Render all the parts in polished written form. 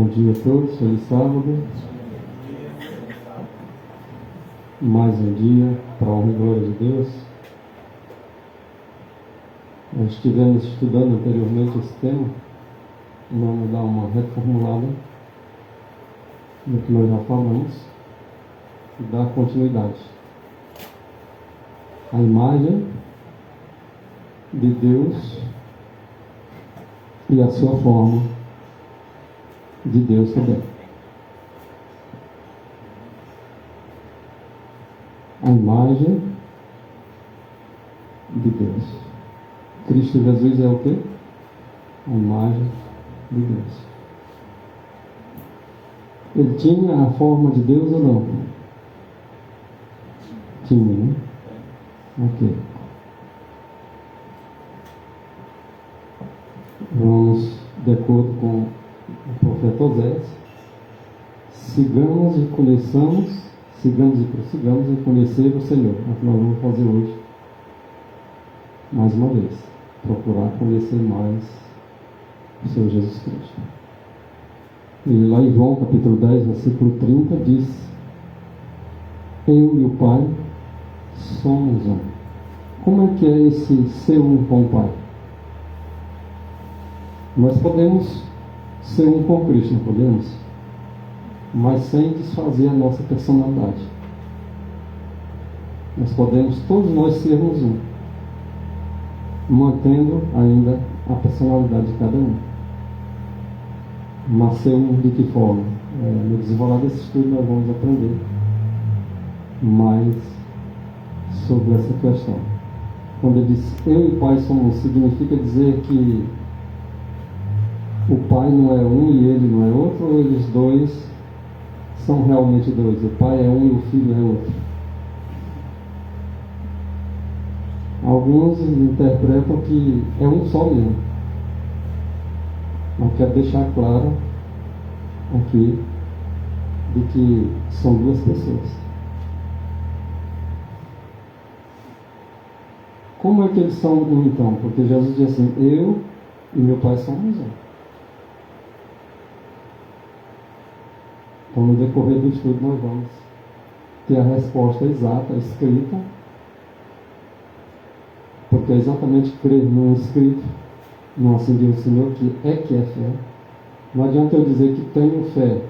Bom dia a todos, feliz sábado. Mais um dia para a honra e glória de Deus. Nós estivemos estudando anteriormente esse tema. Vamos dar uma reformulada no que nós já falamos e dar continuidade. A imagem de Deus e a sua forma de Deus também. A imagem de Deus. Cristo Jesus é o quê? A imagem de Deus. Ele tinha a forma de Deus ou não? Tinha, né? Ok. Vamos, de acordo com o profeta Oséias, sigamos e prossigamos em conhecer o Senhor. É o que nós vamos fazer hoje, mais uma vez, procurar conhecer mais o Senhor Jesus Cristo. E lá em João capítulo 10, versículo 30 diz: eu e o Pai somos um. Como é que é esse ser um com o Pai? Nós podemos ser um com Cristo, não podemos? Mas sem desfazer a nossa personalidade. Nós podemos, todos nós, sermos um, mantendo ainda a personalidade de cada um. Mas ser um de que forma? No desenrolar desse estudo nós vamos aprender mais sobre essa questão. Quando ele diz eu e o Pai somos um, significa dizer que o Pai não é um e ele não é outro, ou eles dois são realmente dois? O Pai é um e o Filho é outro. Alguns interpretam que é um só mesmo. Mas quero deixar claro aqui de que são duas pessoas. Como é que eles são um então? Porque Jesus diz assim: eu e meu Pai somos um. Então, no decorrer do estudo, nós vamos ter a resposta exata, escrita, porque é exatamente crer no escrito, no assim diz o Senhor, que é fé. Não adianta eu dizer que tenho fé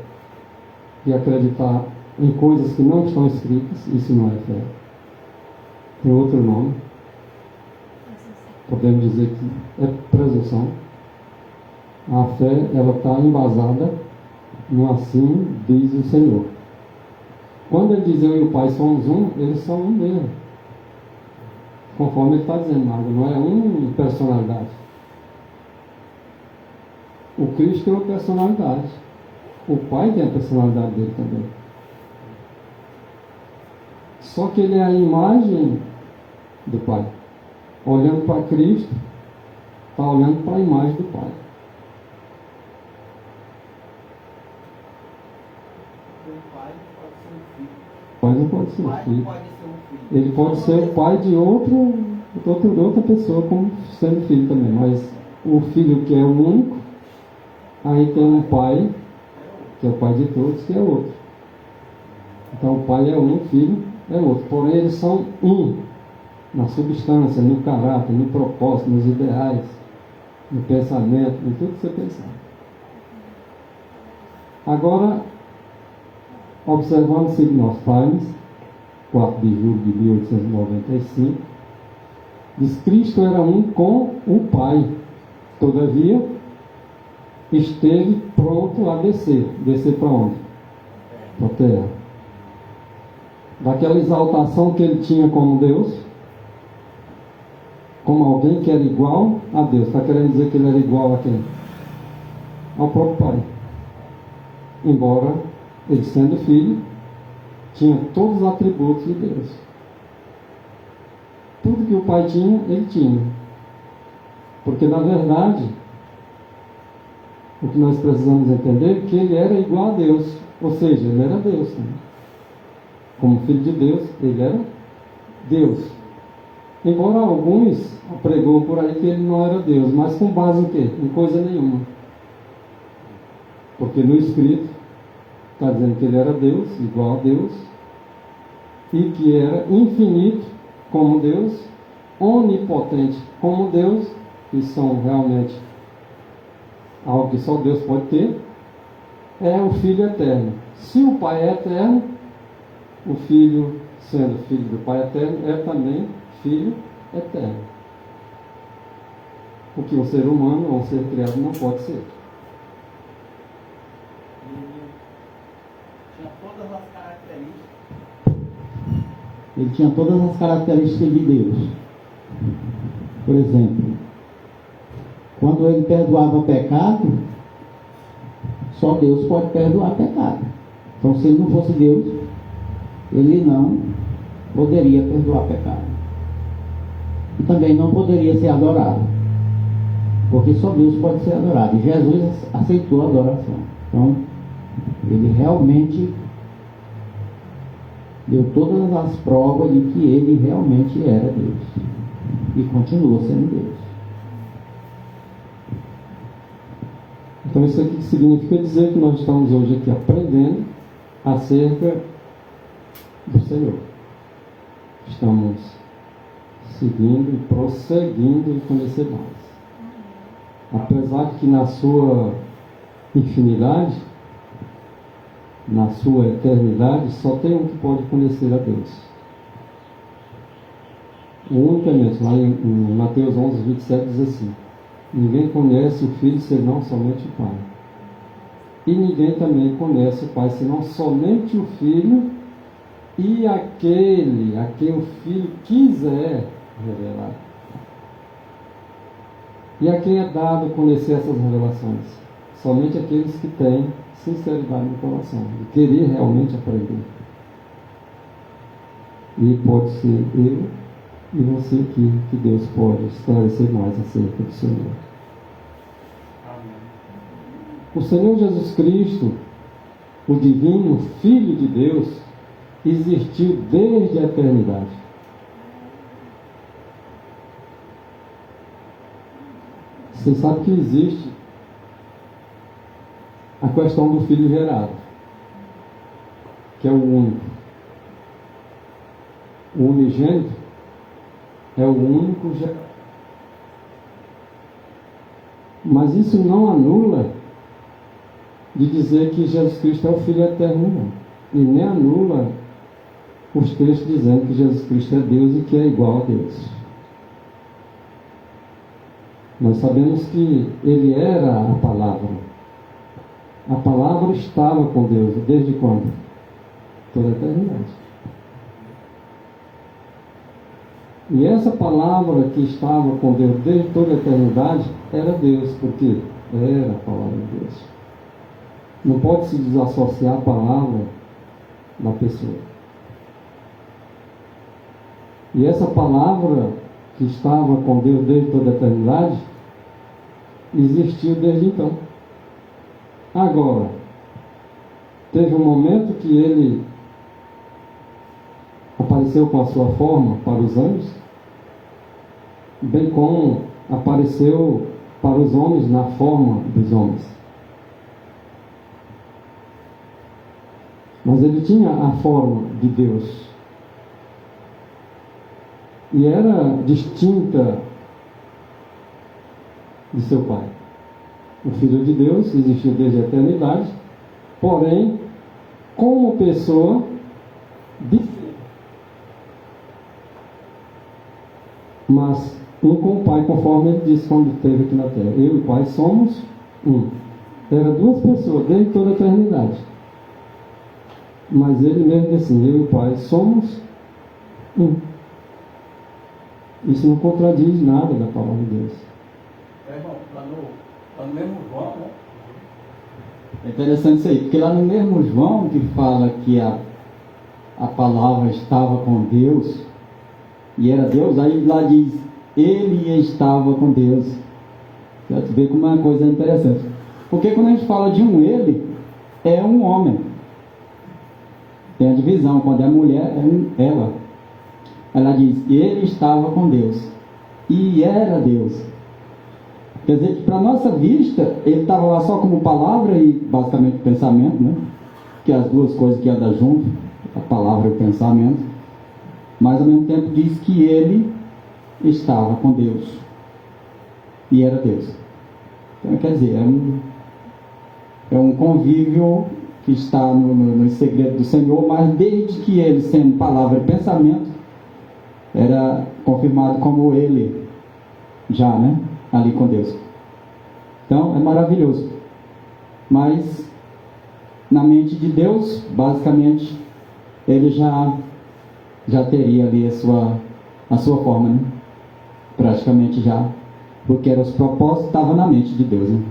e acreditar em coisas que não estão escritas, isso não é fé. Tem outro nome. Podemos dizer que é presunção. A fé, ela está embasada no assim diz o Senhor. Quando ele diz eu e o Pai somos um, eles são um mesmo. Conforme ele está dizendo, mas não é uma personalidade. O Cristo tem uma personalidade. O Pai tem a personalidade dele também. Só que ele é a imagem do Pai. Olhando para Cristo, está olhando para a imagem do Pai. O pai não pode ser o filho. Ele pode ser o pai de outra pessoa como sendo filho também. Mas o filho que é o único, aí tem um pai, que é o pai de todos, que é outro. Então o pai é um, o filho é outro. Porém eles são um na substância, no caráter, no propósito, nos ideais, no pensamento, em tudo que você pensar. Agora, observando Sign of Times, 4 de julho de 1895, diz: Cristo era um com o Pai, todavia esteve pronto a descer. Descer para onde? Para a terra. Daquela exaltação que ele tinha como Deus, como alguém que era igual a Deus. Está querendo dizer que ele era igual a quem? Ao próprio Pai. Embora ele, sendo filho, tinha todos os atributos de Deus. Tudo que o Pai tinha, ele tinha. Porque, na verdade, o que nós precisamos entender é que ele era igual a Deus. Ou seja, ele era Deus também. Como filho de Deus, ele era Deus. Embora alguns pregam por aí que ele não era Deus, mas com base em quê? Em coisa nenhuma. Porque no escrito está dizendo que ele era Deus, igual a Deus, e que era infinito como Deus, onipotente como Deus, que são realmente algo que só Deus pode ter, é o Filho eterno. Se o Pai é eterno, o Filho, sendo filho do Pai eterno, é também Filho eterno. O que um ser humano ou um ser criado não pode ser. Ele tinha todas as características de Deus. Por exemplo, quando ele perdoava pecado, só Deus pode perdoar pecado. Então, se ele não fosse Deus, ele não poderia perdoar pecado. E também não poderia ser adorado, porque só Deus pode ser adorado. E Jesus aceitou a adoração. Então, ele realmente deu todas as provas de que ele realmente era Deus e continua sendo Deus. Então isso aqui significa dizer que nós estamos hoje aqui aprendendo acerca do Senhor. Estamos seguindo e prosseguindo em conhecer mais. Apesar de que na sua infinidade, na sua eternidade, só tem um que pode conhecer a Deus. O único é mesmo, lá em Mateus 11, 27 diz assim: ninguém conhece o Filho senão somente o Pai. E ninguém também conhece o Pai senão somente o Filho e aquele a quem o Filho quiser revelar. E a quem é dado conhecer essas revelações? Somente aqueles que têm sinceridade no coração, de querer realmente aprender. E pode ser eu e você aqui, que Deus pode esclarecer mais acerca do Senhor. Amém. O Senhor Jesus Cristo, o divino Filho de Deus, existiu desde a eternidade. Você sabe que existe a questão do Filho gerado, que é o único. O unigênito é o único gerado. Mas isso não anula de dizer que Jesus Cristo é o Filho eterno, não. E nem anula os textos dizendo que Jesus Cristo é Deus e que é igual a Deus. Nós sabemos que Ele era a palavra. A palavra estava com Deus. Desde quando? Toda a eternidade. E essa palavra que estava com Deus desde toda a eternidade era Deus, porque era a palavra de Deus. Não pode se desassociar a palavra da pessoa. E essa palavra que estava com Deus desde toda a eternidade existiu desde então. Agora, teve um momento que ele apareceu com a sua forma para os anjos, bem como apareceu para os homens na forma dos homens. Mas ele tinha a forma de Deus. E era distinta de seu Pai. O Filho de Deus existiu desde a eternidade, porém, como pessoa diferente. Mas um com o Pai, conforme ele disse quando esteve aqui na terra. Eu e o Pai somos um. Era duas pessoas desde toda a eternidade. Mas ele mesmo disse assim: eu e o Pai somos um. Isso não contradiz nada da palavra de Deus. Irmão, lá no mesmo João, né? É interessante isso aí, porque lá no mesmo João que fala que a palavra estava com Deus e era Deus, aí lá diz: ele estava com Deus. Você vê como é uma coisa interessante. Porque quando a gente fala de um ele, é um homem. Tem a divisão, quando é mulher, é um ela. Ela diz: ele estava com Deus e era Deus. Quer dizer que para nossa vista, ele estava lá só como palavra e basicamente pensamento, né? Que as duas coisas que andam junto, a palavra e o pensamento. Mas ao mesmo tempo diz que ele estava com Deus. E era Deus. Então, quer dizer, é um convívio que está no segredo do Senhor, mas desde que ele, sendo palavra e pensamento, era confirmado como ele já, né? Ali com Deus. Então, é maravilhoso. Mas, na mente de Deus, basicamente, ele já teria ali a sua forma, né? Praticamente já, porque eram os propósitos, estavam na mente de Deus, né?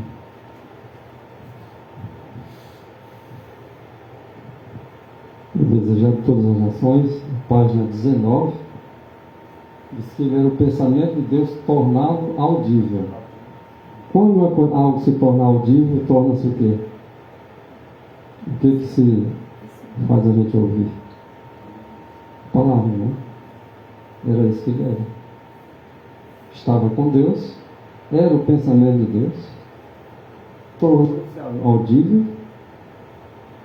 Desejando todas as nações, página 19, diz que ele era o pensamento de Deus tornado audível. Quando algo se torna audível, torna-se o quê? O que se faz a gente ouvir? Palavra, né? Era isso que ele era. Estava com Deus, era o pensamento de Deus, tornou-se audível,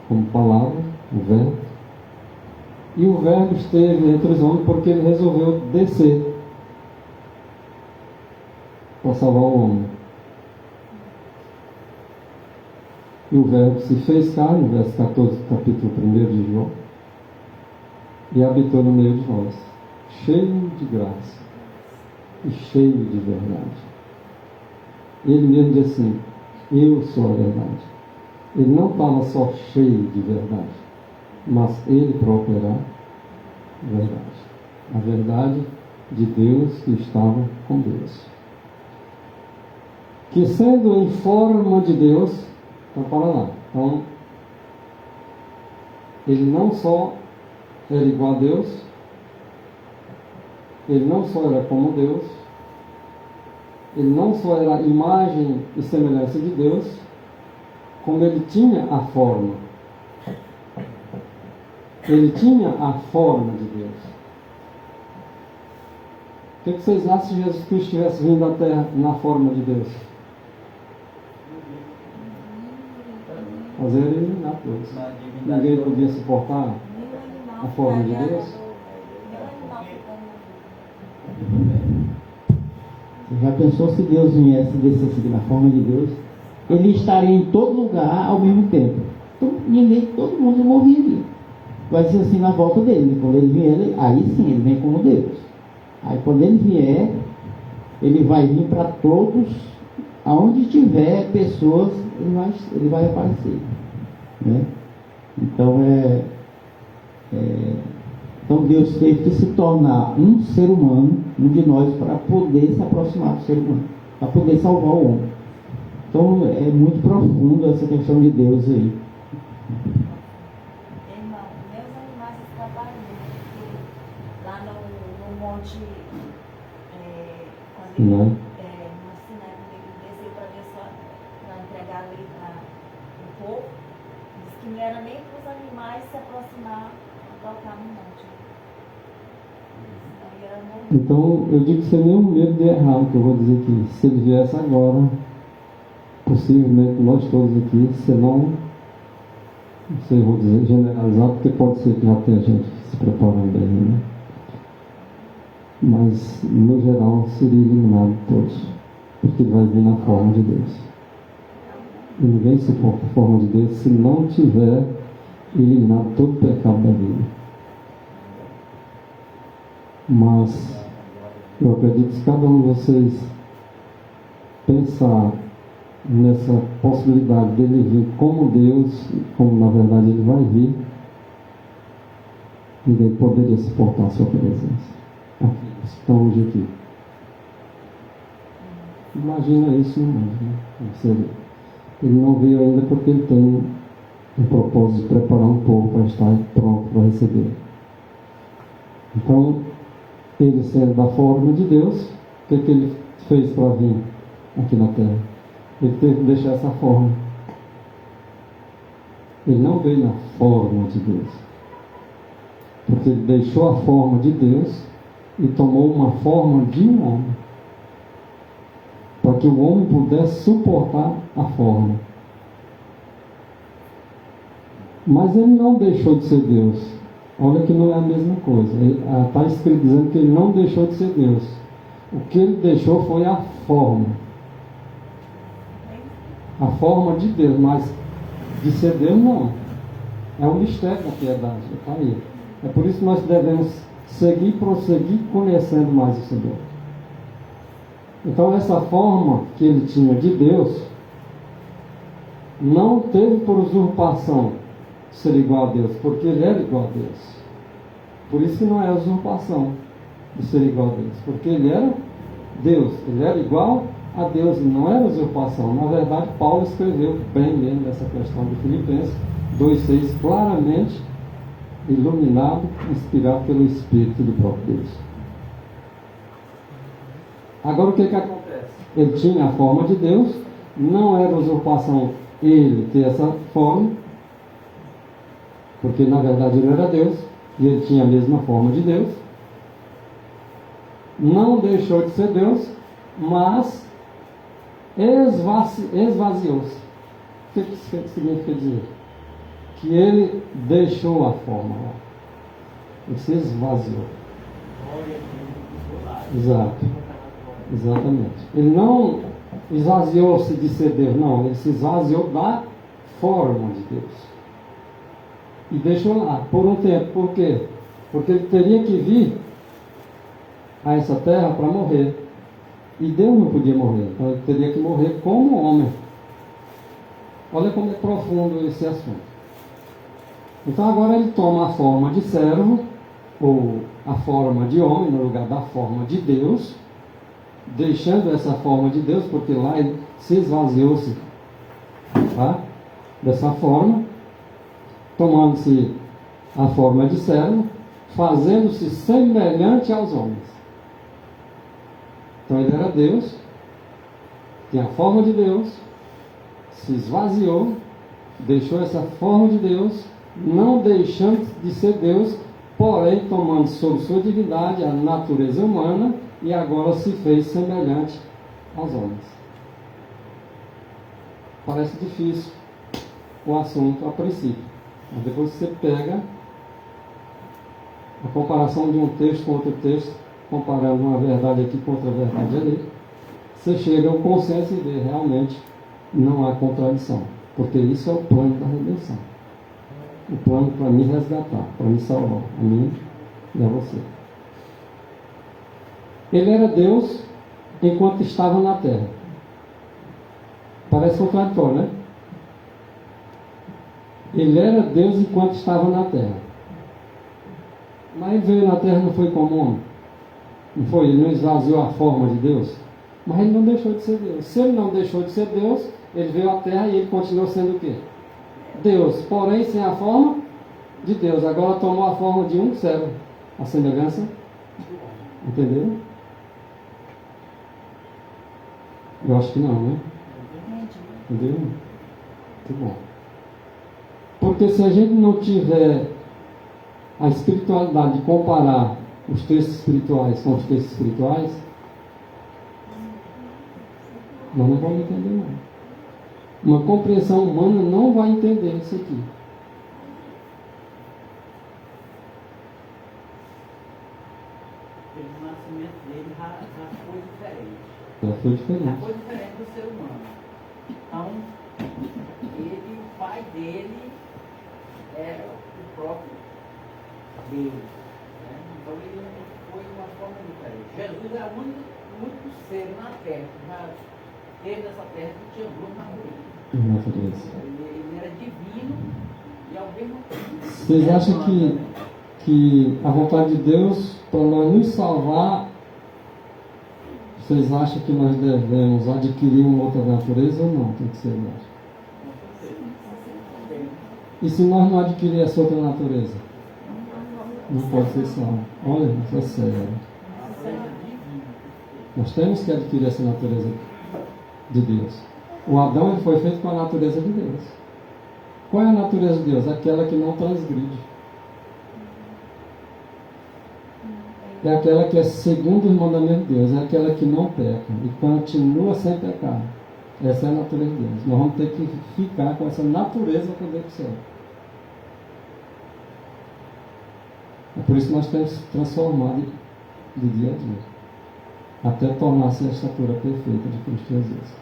como palavra, o verbo. E o verbo esteve entre os homens porque ele resolveu descer para salvar o homem. E o verbo se fez carne, verso 14, capítulo 1 de João, e habitou no meio de nós, cheio de graça e cheio de verdade. Ele mesmo diz assim: eu sou a verdade. Ele não estava só cheio de verdade, mas ele próprio era verdade. A verdade de Deus que estava com Deus. Que sendo em forma de Deus, então para lá. Então, ele não só era igual a Deus, ele não só era como Deus, ele não só era imagem e semelhança de Deus, como ele tinha a forma. Ele tinha a forma de Deus. O que vocês acham se Jesus Cristo tivesse vindo à Terra na forma de Deus? Fazer ele eliminar todos. Ninguém podia suportar a forma de Deus. Você já pensou se Deus viesse e descesse na forma de Deus? Ele estaria em todo lugar ao mesmo tempo. Então, todo mundo morreria. Vai ser assim na volta dele. Quando ele vier, aí sim, ele vem como Deus. Aí quando ele vier, ele vai vir para todos, aonde tiver pessoas, ele vai aparecer. Né? Então então Deus teve que se tornar um ser humano, um de nós, para poder se aproximar do ser humano, para poder salvar o homem. Então é muito profundo essa questão de Deus aí. Irmão, meus animais escaparam dele, porque lá no monte, quando ele, Não. no Sinai, quando ele desceu para ver só, para entregar ali para o povo, disse que não era nem para os animais se aproximar a tocar no monte. Então, ele era morto. Então, eu digo sem nenhum medo de errar, que eu vou dizer que se ele viesse agora, possivelmente nós todos aqui, senão, não sei, vou dizer, generalizar, porque pode ser que já tenha gente se preparando bem, né? Mas, no geral, seria eliminado todos, porque ele vai vir na forma de Deus. E ninguém suporta a forma de Deus se não tiver eliminado todo o pecado da vida. Mas, eu acredito que se cada um de vocês pensar nessa possibilidade dele vir como Deus, como na verdade ele vai vir, ninguém poderia suportar a sua presença. Aqueles que estão hoje aqui. Imagina isso no mundo, né? Ele não veio ainda porque ele tem um propósito de preparar um povo para estar pronto para receber. Então, ele sendo da forma de Deus, o que ele fez para vir aqui na Terra? Ele teve que deixar essa forma. Ele não veio na forma de Deus, porque ele deixou a forma de Deus e tomou uma forma de um homem, para que o homem pudesse suportar a forma. Mas ele não deixou de ser Deus. Olha que não é a mesma coisa. Está escrito dizendo que ele não deixou de ser Deus. O que ele deixou foi a forma. A forma de Deus, mas de ser Deus não. É o mistério da piedade. Está aí. É por isso que nós devemos seguir e prosseguir conhecendo mais o Senhor. Então essa forma que ele tinha de Deus não teve por usurpação ser igual a Deus, porque ele era igual a Deus. Por isso que não é usurpação de ser igual a Deus, porque ele era Deus, ele era igual a Deus, e não era usurpação. Na verdade, Paulo escreveu bem mesmo dessa questão de Filipenses 2,6, claramente iluminado, inspirado pelo Espírito do próprio Deus. Agora o que acontece? Ele tinha a forma de Deus, não era usurpação ele ter essa forma, porque na verdade ele era Deus, e ele tinha a mesma forma de Deus. Não deixou de ser Deus, mas esvaziou-se. O que significa dizer? Que ele deixou a forma lá. Ele se esvaziou. Exato. Exatamente. Ele não esvaziou-se de ser Deus, não. Ele se esvaziou da forma de Deus. E deixou lá por um tempo. Por quê? Porque ele teria que vir a essa terra para morrer. E Deus não podia morrer. Então ele teria que morrer como homem. Olha como é profundo esse assunto. Então agora ele toma a forma de servo, ou a forma de homem, no lugar da forma de Deus, deixando essa forma de Deus, porque lá ele se esvaziou-se, tá? Dessa forma, tomando-se a forma de servo, fazendo-se semelhante aos homens. Então ele era Deus, tinha a forma de Deus, se esvaziou, deixou essa forma de Deus, não deixando de ser Deus, porém tomando sobre sua divindade a natureza humana, e agora se fez semelhante aos homens. Parece difícil o assunto a princípio, mas depois você pega a comparação de um texto com outro texto, comparando uma verdade aqui com outra verdade ali, você chega ao consenso e vê realmente não há contradição, porque isso é o plano da redenção. O plano para me resgatar, para me salvar, a mim e a você. Ele era Deus enquanto estava na terra. Parece contraditório, né? Ele era Deus enquanto estava na terra. Mas ele veio na terra, não foi como homem. Não foi, ele não esvaziou a forma de Deus. Mas ele não deixou de ser Deus. Se ele não deixou de ser Deus, ele veio à terra e ele continuou sendo o quê? Deus, porém sem a forma de Deus. Agora tomou a forma de um servo. A semelhança. Entendeu? Eu acho que não, né? Entendeu? Muito bom. Porque se a gente não tiver a espiritualidade de comparar os textos espirituais com os textos espirituais, nós não vamos entender não. Uma compreensão humana não vai entender isso aqui. O nascimento dele já foi diferente. Já foi diferente. Já foi diferente do ser humano. Então, ele, o pai dele era o próprio Deus. Né? Então ele foi de uma forma diferente. Jesus era o único ser na terra que já teve nessa terra que tinha duas naturezas. Ele era divino e ao mesmo tempo. Vocês acham que a vontade de Deus para nós nos salvar, vocês acham que nós devemos adquirir uma outra natureza ou não? Tem que ser verdade. E se nós não adquirir essa outra natureza? Não pode ser salvo. Olha, isso é sério. Nós temos que adquirir essa natureza de Deus. O Adão ele foi feito com a natureza de Deus. Qual é a natureza de Deus? Aquela que não transgride. é aquela que é segundo os mandamentos de Deus, é aquela que não peca e continua sem pecar. Essa é a natureza de Deus. Nós vamos ter que ficar com essa natureza para poder ir para o céu. É por isso que nós temos que se transformar de dia a dia, até tornar-se a estatura perfeita de Cristo Jesus.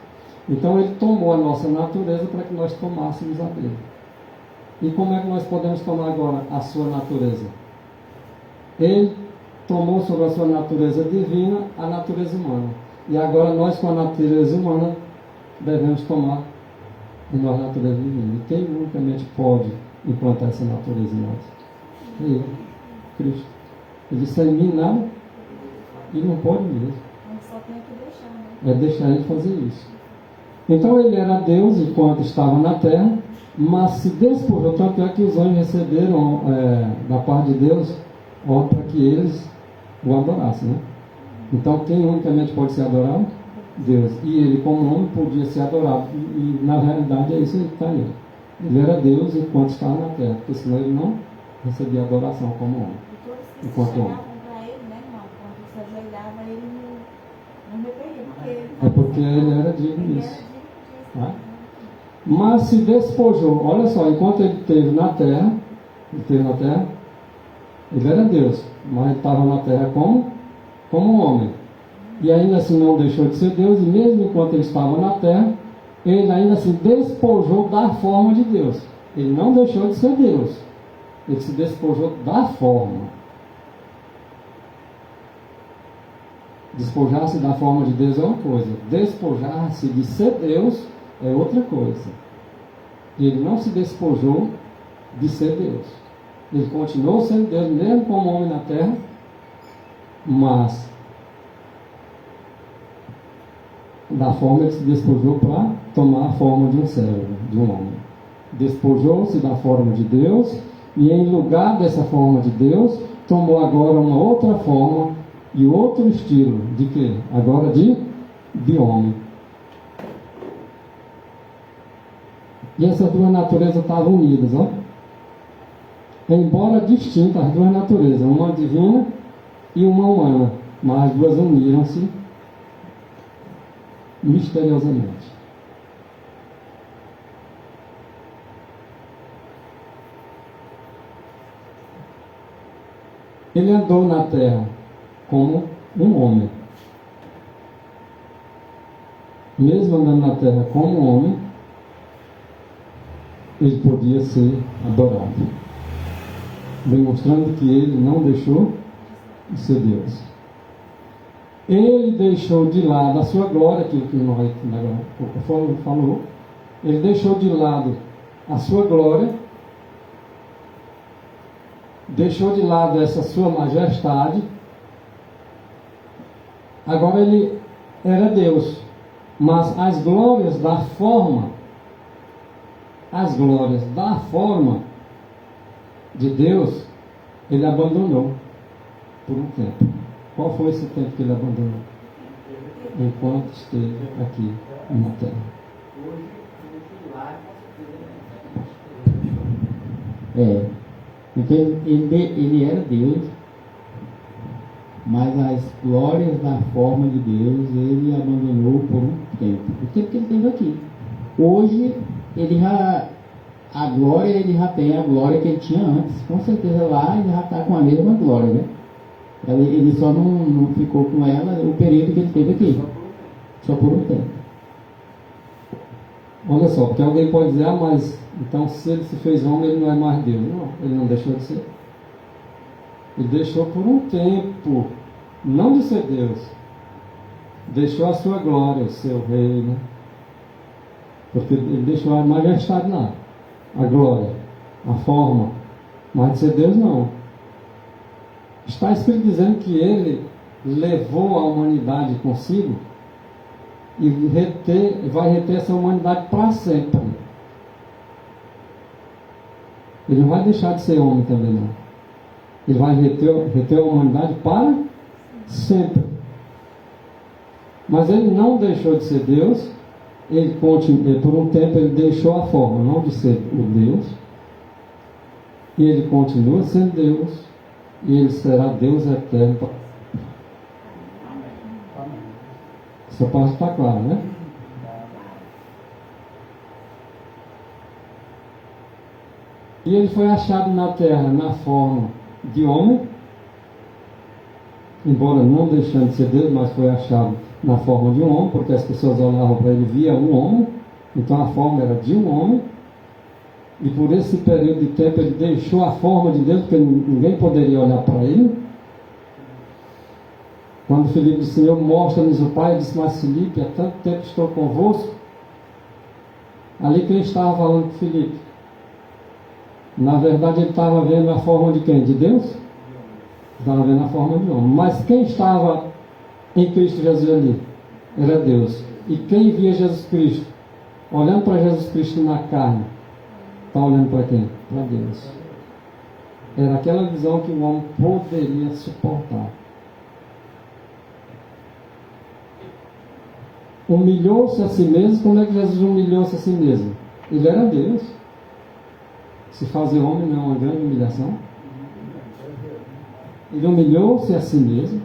Então ele tomou a nossa natureza para que nós tomássemos a dele. E como é que nós podemos tomar agora a sua natureza? Ele tomou sobre a sua natureza divina a natureza humana. E agora nós, com a natureza humana, devemos tomar em nós a natureza divina. E quem unicamente pode implantar essa natureza em nós? É Ele, Cristo. Ele disse: em mim nada, e não pode mesmo. A gente só tem que deixar, né? É deixar ele fazer isso. Então ele era Deus enquanto estava na terra, mas se despojou, tanto é que os anjos receberam da parte de Deus ordem para que eles o adorassem, né? Então quem unicamente pode ser adorado? Deus. E ele, como homem, podia ser adorado. E na realidade é isso que está aí. Ele era Deus enquanto estava na terra, porque senão ele não recebia adoração como homem. E todos que se Enquanto chegavam homem. para ele, né, irmão? Quando se ajoelhava, ele não repetia, porque ele É porque ele era digno ele disso. era digno disso. Tá? Mas se despojou, olha só, enquanto ele esteve na terra, ele era Deus, mas ele estava na terra como homem. E ainda assim não deixou de ser Deus, e mesmo enquanto ele estava na terra, ele ainda se despojou da forma de Deus. Ele não deixou de ser Deus, ele se despojou da forma. Despojar-se da forma de Deus é uma coisa, despojar-se de ser Deus é outra coisa. E ele não se despojou de ser Deus. Ele continuou sendo Deus, mesmo como homem na terra, mas da forma ele se despojou para tomar a forma de um servo, de um homem. Despojou-se da forma de Deus e, em lugar dessa forma de Deus, tomou agora uma outra forma e outro estilo. De quê? Agora de homem. E essas duas naturezas estavam unidas, ó. Embora distintas as duas naturezas, uma divina e uma humana, mas as duas uniram-se misteriosamente. Ele andou na terra como um homem. Mesmo andando na terra como um homem, ele podia ser adorado, demonstrando que ele não deixou de ser Deus. Ele deixou de lado a sua glória, aquilo que nós agora há pouco falou. Ele deixou de lado a sua glória, deixou de lado essa sua majestade. Agora ele era Deus, mas as glórias da forma de Deus, ele abandonou por um tempo. Qual foi esse tempo que ele abandonou? Enquanto esteve aqui na terra. Porque ele era Deus, mas as glórias da forma de Deus ele abandonou por um tempo. O tempo que ele teve aqui. Hoje a glória ele já tem a glória que ele tinha antes. Com certeza lá ele já está com a mesma glória, né? Ele só não ficou com ela o período que ele teve aqui. Só por um tempo. Olha só, porque alguém pode dizer: ah, mas então se ele se fez homem, ele não é mais Deus. Não, ele não deixou de ser. Ele deixou por um tempo, não de ser Deus. Deixou a sua glória, o seu reino. Porque ele deixou a majestade lá, a glória, a forma. Mas de ser Deus, não. Está escrito dizendo que ele levou a humanidade consigo e vai reter essa humanidade para sempre. Ele não vai deixar de ser homem também, não. Ele vai reter a humanidade para sempre. Mas ele não deixou de ser Deus. Ele por um tempo ele deixou a forma, não de ser o Deus. E ele continua sendo Deus. E ele será Deus eterno Essa parte está clara, né? E ele foi achado na terra na forma de homem, embora não deixando de ser Deus, mas foi achado na forma de um homem, porque as pessoas olhavam para ele e via um homem, então a forma era de um homem, e por esse período de tempo ele deixou a forma de Deus, porque ninguém poderia olhar para ele. Quando Filipe disse, Senhor, mostra-nos o Pai, ele disse, mas Filipe, há tanto tempo estou convosco. Ali quem estava falando com Filipe? Na verdade ele estava vendo a forma de quem? De Deus? Estava vendo a forma de homem. Mas quem estava em Cristo Jesus ali? Era Deus. E quem via Jesus Cristo? Olhando para Jesus Cristo na carne, está olhando para quem? Para Deus. Era aquela visão que o homem poderia suportar. Humilhou-se a si mesmo. Como é que Jesus humilhou-se a si mesmo? Ele era Deus. Se fazer homem não é uma grande humilhação. Ele humilhou-se a si mesmo,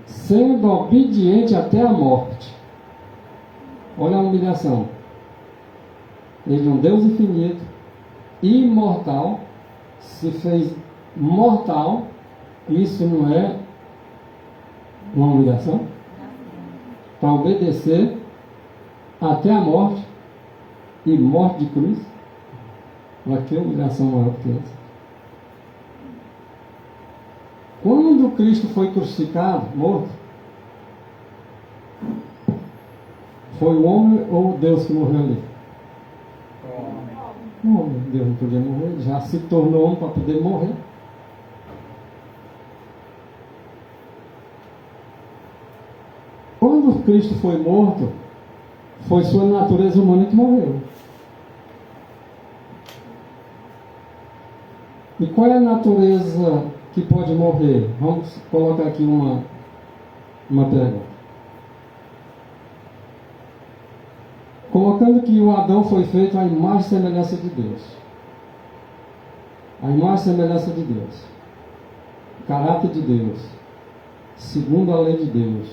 sendo obediente até a morte. Olha a humilhação. Ele é um Deus infinito, imortal, se fez mortal. Isso não é uma humilhação? Para obedecer até a morte, e morte de cruz. Para que humilhação maior que essa? Quando Cristo foi crucificado, morto, foi o homem ou Deus que morreu ali? O homem. Deus não podia morrer, já se tornou homem para poder morrer. Quando Cristo foi morto, foi sua natureza humana que morreu. E qual é a natureza que pode morrer? Vamos colocar aqui uma pergunta. Colocando que o Adão foi feito à imagem e semelhança de Deus. A imagem e semelhança de Deus. Caráter de Deus. Segundo a lei de Deus.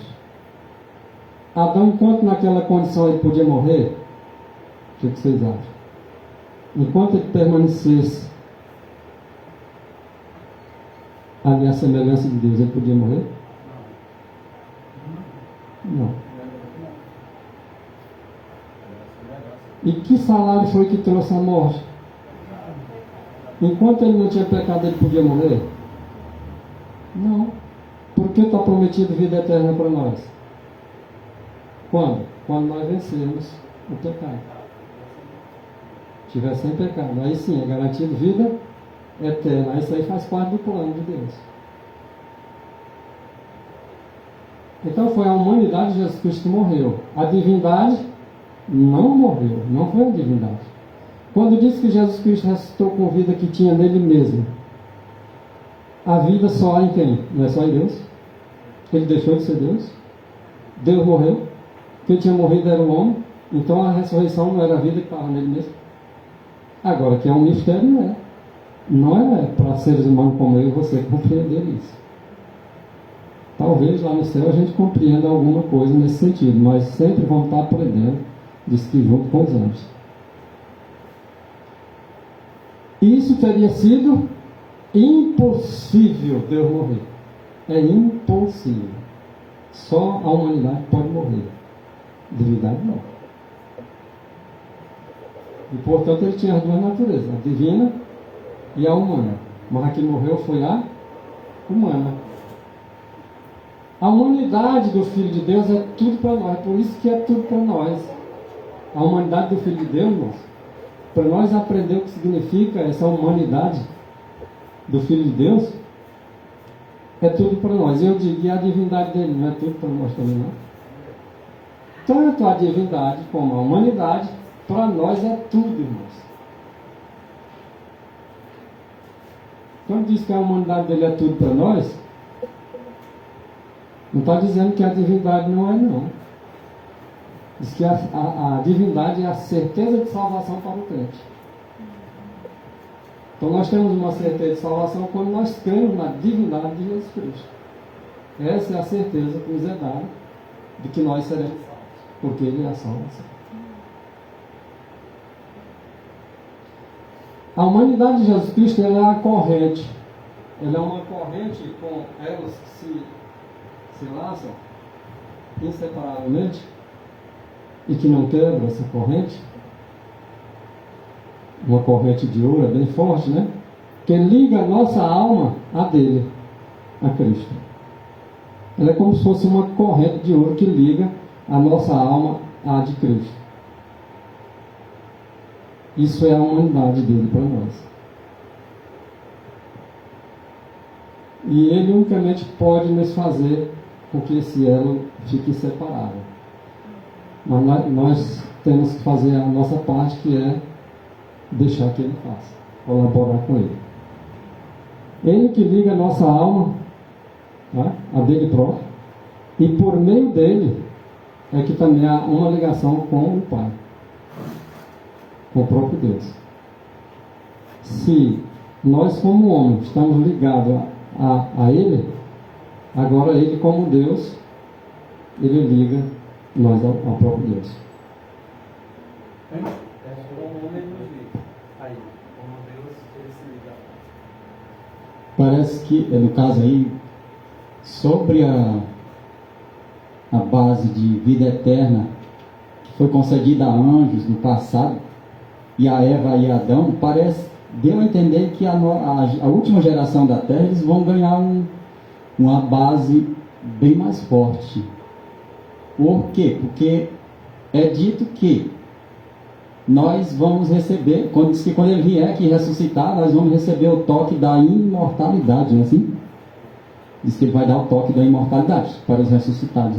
Adão, enquanto naquela condição ele podia morrer, o que vocês acham? Enquanto ele permanecesse ali a semelhança de Deus, ele podia morrer? Não. E que salário foi que trouxe a morte? Enquanto ele não tinha pecado, ele podia morrer? Não. Porque está prometido vida eterna para nós? Quando? Quando nós vencermos o pecado. Estiver sem pecado. Aí sim, é garantido vida eterna. Isso aí faz parte do plano de Deus. Então foi a humanidade de Jesus Cristo que morreu. A divindade não morreu. Não foi a divindade. Quando diz que Jesus Cristo ressuscitou com vida que tinha nele mesmo, a vida só há em quem? Não é só em Deus? Ele deixou de ser Deus? Deus morreu? Quem tinha morrido era o homem? Então a ressurreição não era a vida que estava nele mesmo? Agora, que é um mistério, não é. Não é para seres humanos como eu e você compreender isso. Talvez lá no céu a gente compreenda alguma coisa nesse sentido, mas sempre vamos estar aprendendo, diz que junto com os anjos. Isso teria sido impossível Deus morrer. É impossível. Só a humanidade pode morrer. Divindade não. E portanto ele tinha as duas naturezas, a divina e a humana. Mas a que morreu foi a humana. A humanidade do Filho de Deus é tudo para nós. É por isso que é tudo para nós. A humanidade do Filho de Deus, irmãos, para nós aprender o que significa essa humanidade do Filho de Deus, é tudo para nós. Eu digo, e a divindade dele não é tudo para nós também, não? Tanto a divindade como a humanidade, para nós é tudo, irmãos. Quando diz que a humanidade dele é tudo para nós, não está dizendo que a divindade não é, não. Diz que a divindade é a certeza de salvação para o crente. Então nós temos uma certeza de salvação quando nós cremos na divindade de Jesus Cristo. Essa é a certeza que nos é dada de que nós seremos salvos, porque Ele é a salvação. A humanidade de Jesus Cristo, ela é uma corrente. Ela é uma corrente com elas que se laçam inseparavelmente e que não quebra essa corrente. Uma corrente de ouro, é bem forte, né? Que liga a nossa alma a dele, a Cristo. Ela é como se fosse uma corrente de ouro que liga a nossa alma à de Cristo. Isso é a humanidade dele para nós. E ele unicamente pode nos fazer com que esse elo fique separado. Mas nós temos que fazer a nossa parte, que é deixar que ele faça, colaborar com ele. Ele que liga a nossa alma, tá? A dele próprio, e por meio dele é que também há uma ligação com o Pai, com o próprio Deus. Se nós como homem estamos ligados a ele, agora ele como Deus, ele liga nós ao próprio Deus. Como homem nos liga. Aí, como Deus, ele se liga. Parece que, no caso aí, sobre a base de vida eterna que foi concedida a anjos no passado, e a Eva e Adão, deu a entender que a última geração da Terra, eles vão ganhar uma base bem mais forte. Por quê? Porque é dito que nós vamos receber, quando ele vier aqui ressuscitar, nós vamos receber o toque da imortalidade, não é assim? Diz que ele vai dar o toque da imortalidade para os ressuscitados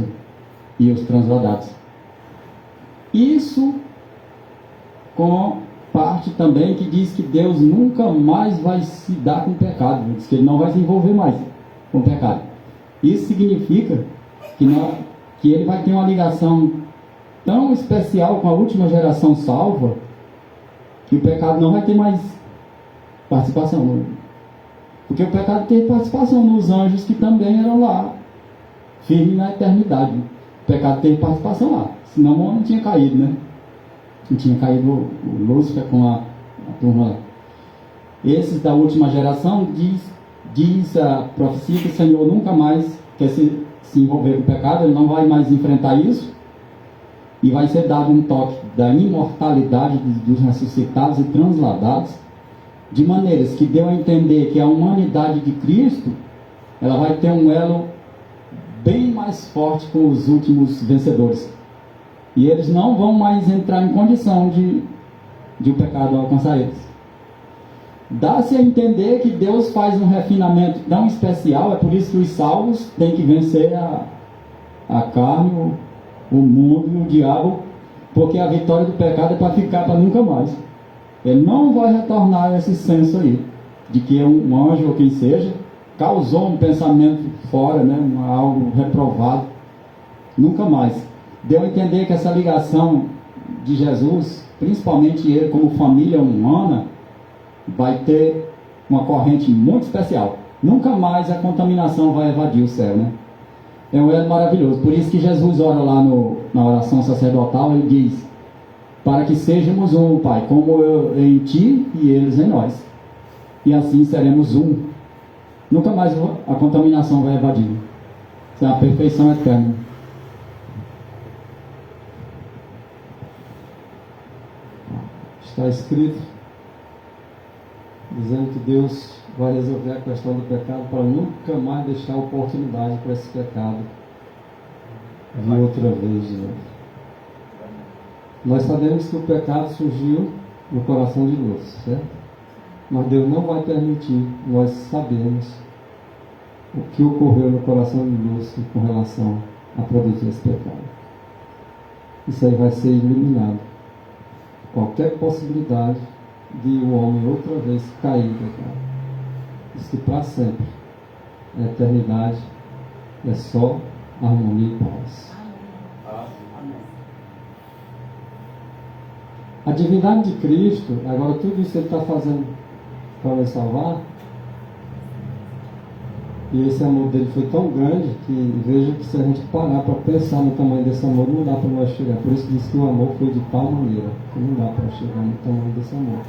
e os transladados. Isso com parte também que diz que Deus nunca mais vai se dar com o pecado. Diz que ele não vai se envolver mais com o pecado. Isso significa que ele vai ter uma ligação tão especial com a última geração salva, que o pecado não vai ter mais participação. Porque o pecado teve participação nos anjos que também eram lá, firmes na eternidade. O pecado teve participação lá, senão o homem não tinha caído, né? Não tinha caído o Lúcifer com a turma lá. Esses da última geração, diz a profecia que o Senhor nunca mais quer se envolver com o pecado, ele não vai mais enfrentar isso, e vai ser dado um toque da imortalidade dos ressuscitados e transladados, de maneiras que deu a entender que a humanidade de Cristo, ela vai ter um elo bem mais forte com os últimos vencedores. E eles não vão mais entrar em condição de o pecado alcançar eles. Dá-se a entender que Deus faz um refinamento tão especial, é por isso que os salvos têm que vencer a carne, o mundo e o diabo, porque a vitória do pecado é para ficar para nunca mais. Ele não vai retornar esse senso aí, de que um anjo ou quem seja, causou um pensamento fora, né, algo reprovado. Nunca mais. Deu a entender que essa ligação de Jesus, principalmente ele como família humana, vai ter uma corrente muito especial. Nunca mais a contaminação vai evadir o céu, né? É um elo maravilhoso. Por isso que Jesus ora lá na oração sacerdotal, ele diz: para que sejamos um, Pai, como eu em ti e eles em nós. E assim seremos um. Nunca mais a contaminação vai evadir. Isso é a perfeição eterna. Está escrito, dizendo que Deus vai resolver a questão do pecado para nunca mais deixar oportunidade para esse pecado vir outra vez de novo. Nós sabemos que o pecado surgiu no coração de Lúcifer, certo? Mas Deus não vai permitir, nós sabemos o que ocorreu no coração de Lúcifer com relação a produzir esse pecado. Isso aí vai ser eliminado. Qualquer possibilidade de o homem outra vez cair em pecado. Diz que para sempre, a eternidade é só harmonia e paz. Amém. A divindade de Cristo, agora tudo isso ele está fazendo para nos salvar, E esse amor dele foi tão grande que veja que se a gente parar para pensar no tamanho desse amor, não dá para nós chegar. Por isso que diz que o amor foi de tal maneira que não dá para chegar no tamanho desse amor.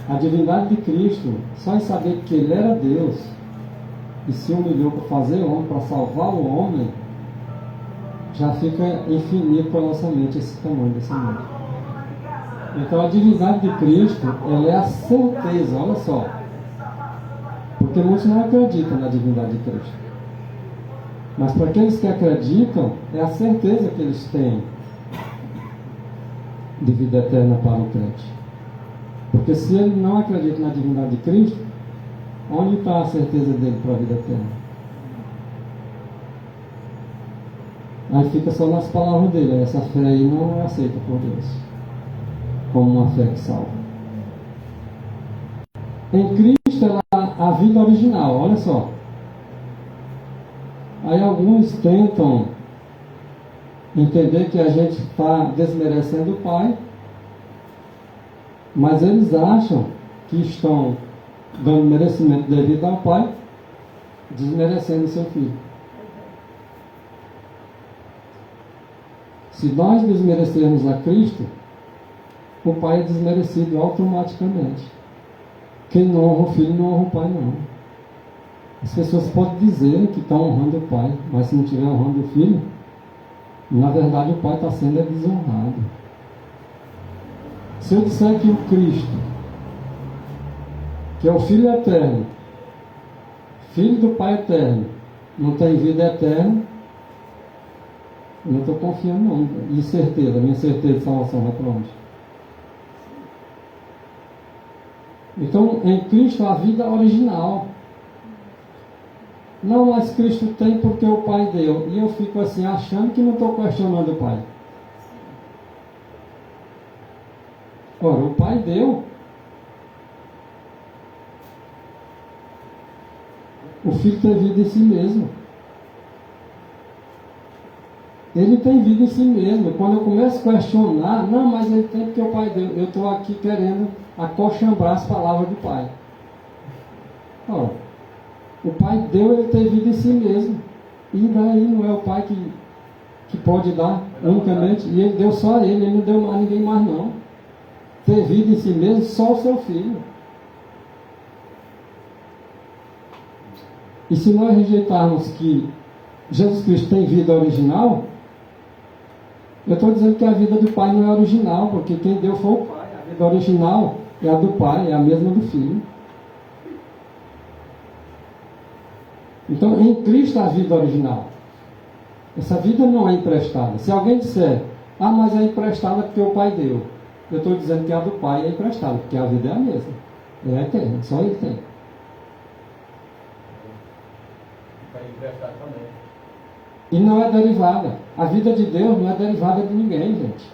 A divindade de Cristo, só em saber que Ele era Deus e se humilhou para fazer homem, para salvar o homem, já fica infinito para a nossa mente esse tamanho desse amor. Então a divindade de Cristo, ela é a certeza, olha só. Porque muitos não acreditam na divindade de Cristo. Mas para aqueles que acreditam, é a certeza que eles têm de vida eterna para o crente. Porque se ele não acredita na divindade de Cristo, onde está a certeza dele para a vida eterna? Aí fica só nas palavras dele. Essa fé aí não é aceita por Deus como uma fé que salva. Em Cristo ela a vida original, olha só. Aí alguns tentam entender que a gente está desmerecendo o Pai, mas eles acham que estão dando merecimento devido ao Pai, desmerecendo o seu filho. Se nós desmerecermos a Cristo, o Pai é desmerecido automaticamente. Quem não honra o filho não honra o Pai, não. As pessoas podem dizer que estão honrando o Pai, mas se não estiver honrando o filho, na verdade o Pai está sendo desonrado. Se eu disser que o Cristo, que é o Filho eterno, Filho do Pai eterno, não tem vida eterna, eu não estou confiando não. E certeza, minha certeza de salvação vai para onde? Então, em Cristo a vida original. Não, mas Cristo tem porque o Pai deu. E eu fico assim, achando que não estou questionando o Pai. Ora, o Pai deu. O Filho tem vida em si mesmo. Ele tem vida em si mesmo. Quando eu começo a questionar, não, mas ele tem porque o Pai deu. Eu estou aqui querendo acochambrar as palavras do Pai. Ora, o Pai deu, ele tem vida em si mesmo. E daí não é o Pai que pode dar unicamente. E ele deu só a ele não deu a ninguém mais não. Ter vida em si mesmo, só o seu filho. E se nós rejeitarmos que Jesus Cristo tem vida original, eu estou dizendo que a vida do Pai não é original, porque quem deu foi o Pai. A vida original é a do Pai, é a mesma do Filho. Então, em Cristo a vida original. Essa vida não é emprestada. Se alguém disser, mas é emprestada porque o Pai deu, eu estou dizendo que a do Pai é emprestada, porque a vida é a mesma. É eterna, só Ele tem. Vai emprestar também. E não é derivada. A vida de Deus não é derivada de ninguém, gente.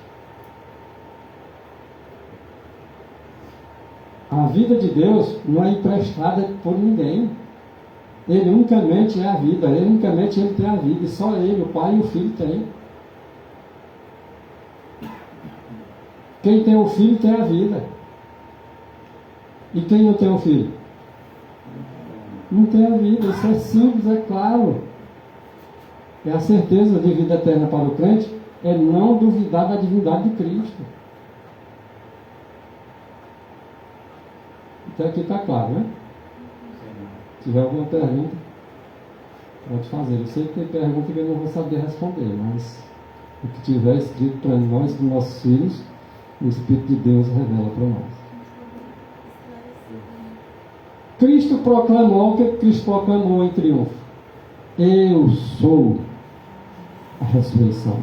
A vida de Deus não é emprestada por ninguém. Ele unicamente é a vida. Ele unicamente ele tem a vida. E só Ele, o Pai e o Filho têm. Quem tem o Filho tem a vida. E quem não tem o Filho? Não tem a vida. Isso é simples, é claro. É a certeza de vida eterna para o crente, é não duvidar da divindade de Cristo. Até aqui está claro, né? Se tiver alguma pergunta, pode fazer. Eu sei que tem pergunta que eu não vou saber responder, mas o que tiver escrito para nós, para os nossos filhos, o Espírito de Deus revela para nós. Cristo proclamou, o que Cristo proclamou em triunfo? Eu sou a ressurreição.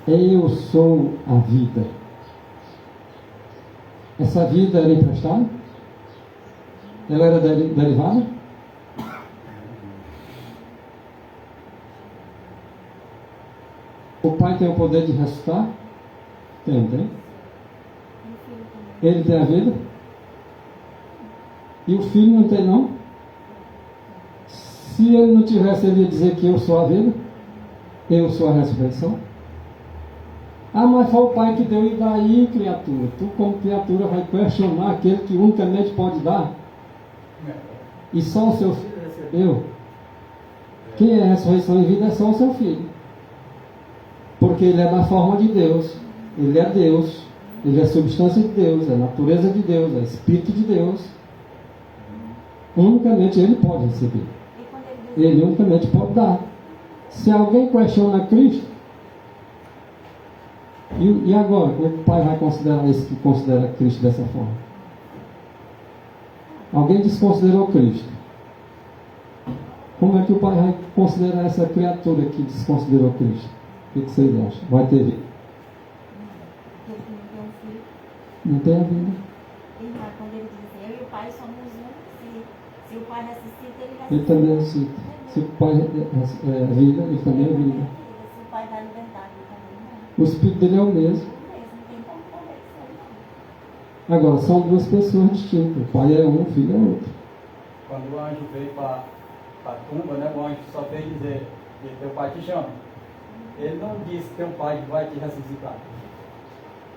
Eu sou a vida. Essa vida era emprestada? Ela era derivada? O Pai tem o poder de ressuscitar? Tem. Ele tem a vida? E o Filho não tem, não? Se ele não tivesse, ele ia dizer que eu sou a vida? Eu sou a ressurreição? Mas foi o Pai que deu, e daí, criatura? Tu, como criatura, vai questionar aquele que unicamente pode dar? e só o seu filho recebeu, quem é a ressurreição e vida é só o seu filho. Porque ele é da forma de Deus, ele é Deus, ele é a substância de Deus, é a natureza de Deus, é o Espírito de Deus. Unicamente ele pode receber. E quando ele diz Ele unicamente pode dar. Se alguém questiona Cristo, e agora, como é que o pai vai considerar esse que considera Cristo dessa forma? Alguém desconsiderou Cristo. Como é que o pai vai considerar essa criatura que desconsiderou Cristo? O que vocês acham? Vai ter vida? que ele não tem um filho, Não tem a vida. e lá, quando ele diz, eu e o pai somos um, se o pai ressuscita, ele Ele ressuscita. também ressuscita. Se o pai é vida, ele também é vida. Se o pai dá liberdade, ele também não. O espírito dele é o mesmo. Não tem como correr isso aí, não. Agora, são duas pessoas distintas. O pai é um, o filho é outro. Quando o anjo veio para a tumba, né, o anjo só veio dizer que teu pai te chama. Ele não disse que teu pai vai te ressuscitar.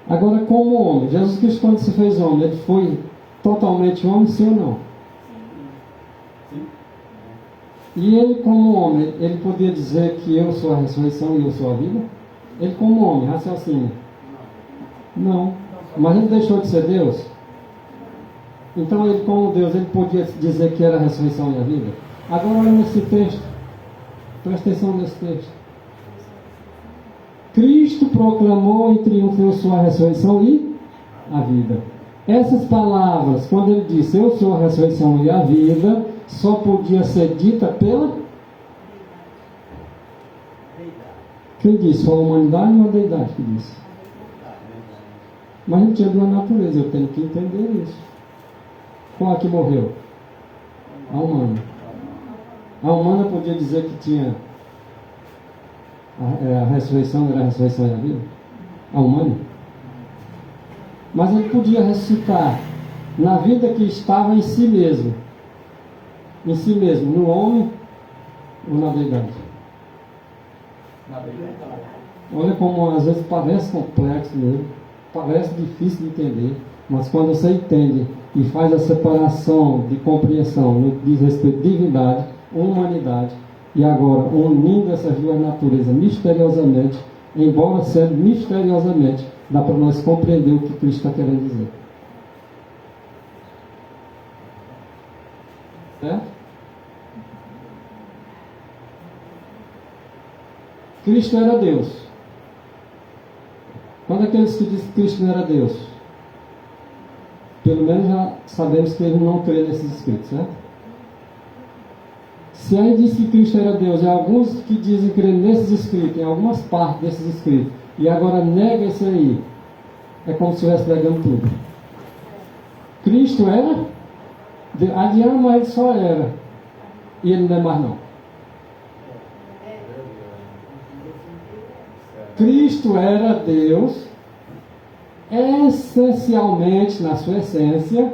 Agora, como homem, Jesus Cristo, quando se fez homem, ele foi totalmente homem, sim ou não? Sim? E ele, como homem, ele podia dizer que eu sou a ressurreição e eu sou a vida? Ele, como homem, raciocina. Não. Mas ele deixou de ser Deus? Então, ele, como Deus, ele podia dizer que era a ressurreição e a vida? Agora, olha nesse texto. Presta atenção nesse texto. Cristo proclamou em triunfo sua ressurreição e a vida. Essas palavras, quando ele disse eu sou a ressurreição e a vida, só podia ser dita pela... Quem disse? Foi a humanidade ou a deidade que disse? Mas ele tinha duas naturezas, eu tenho que entender isso. Qual é que morreu? A humana. A humana podia dizer que tinha a ressurreição, era a ressurreição e a vida? A humana? Mas ele podia ressuscitar na vida que estava em si mesmo. Em si mesmo, no homem ou na deidade? Na verdade. Olha como às vezes parece complexo mesmo, parece difícil de entender, mas quando você entende e faz a separação de compreensão no que diz respeito à divindade, humanidade, e agora unindo essas duas naturezas misteriosamente, embora sendo misteriosamente, dá para nós compreender o que Cristo está querendo dizer. Certo? Cristo era Deus. Quando aqueles que dizem que Cristo não era Deus? Pelo menos já sabemos que ele não crê nesses escritos, certo? Se aí diz que Cristo era Deus, e alguns que dizem crer nesses escritos, em algumas partes desses escritos, e agora nega isso aí, é como se estivesse negando tudo. Cristo era? Adianta, mas ele só era. E ele não é mais não. Cristo era Deus, essencialmente na sua essência,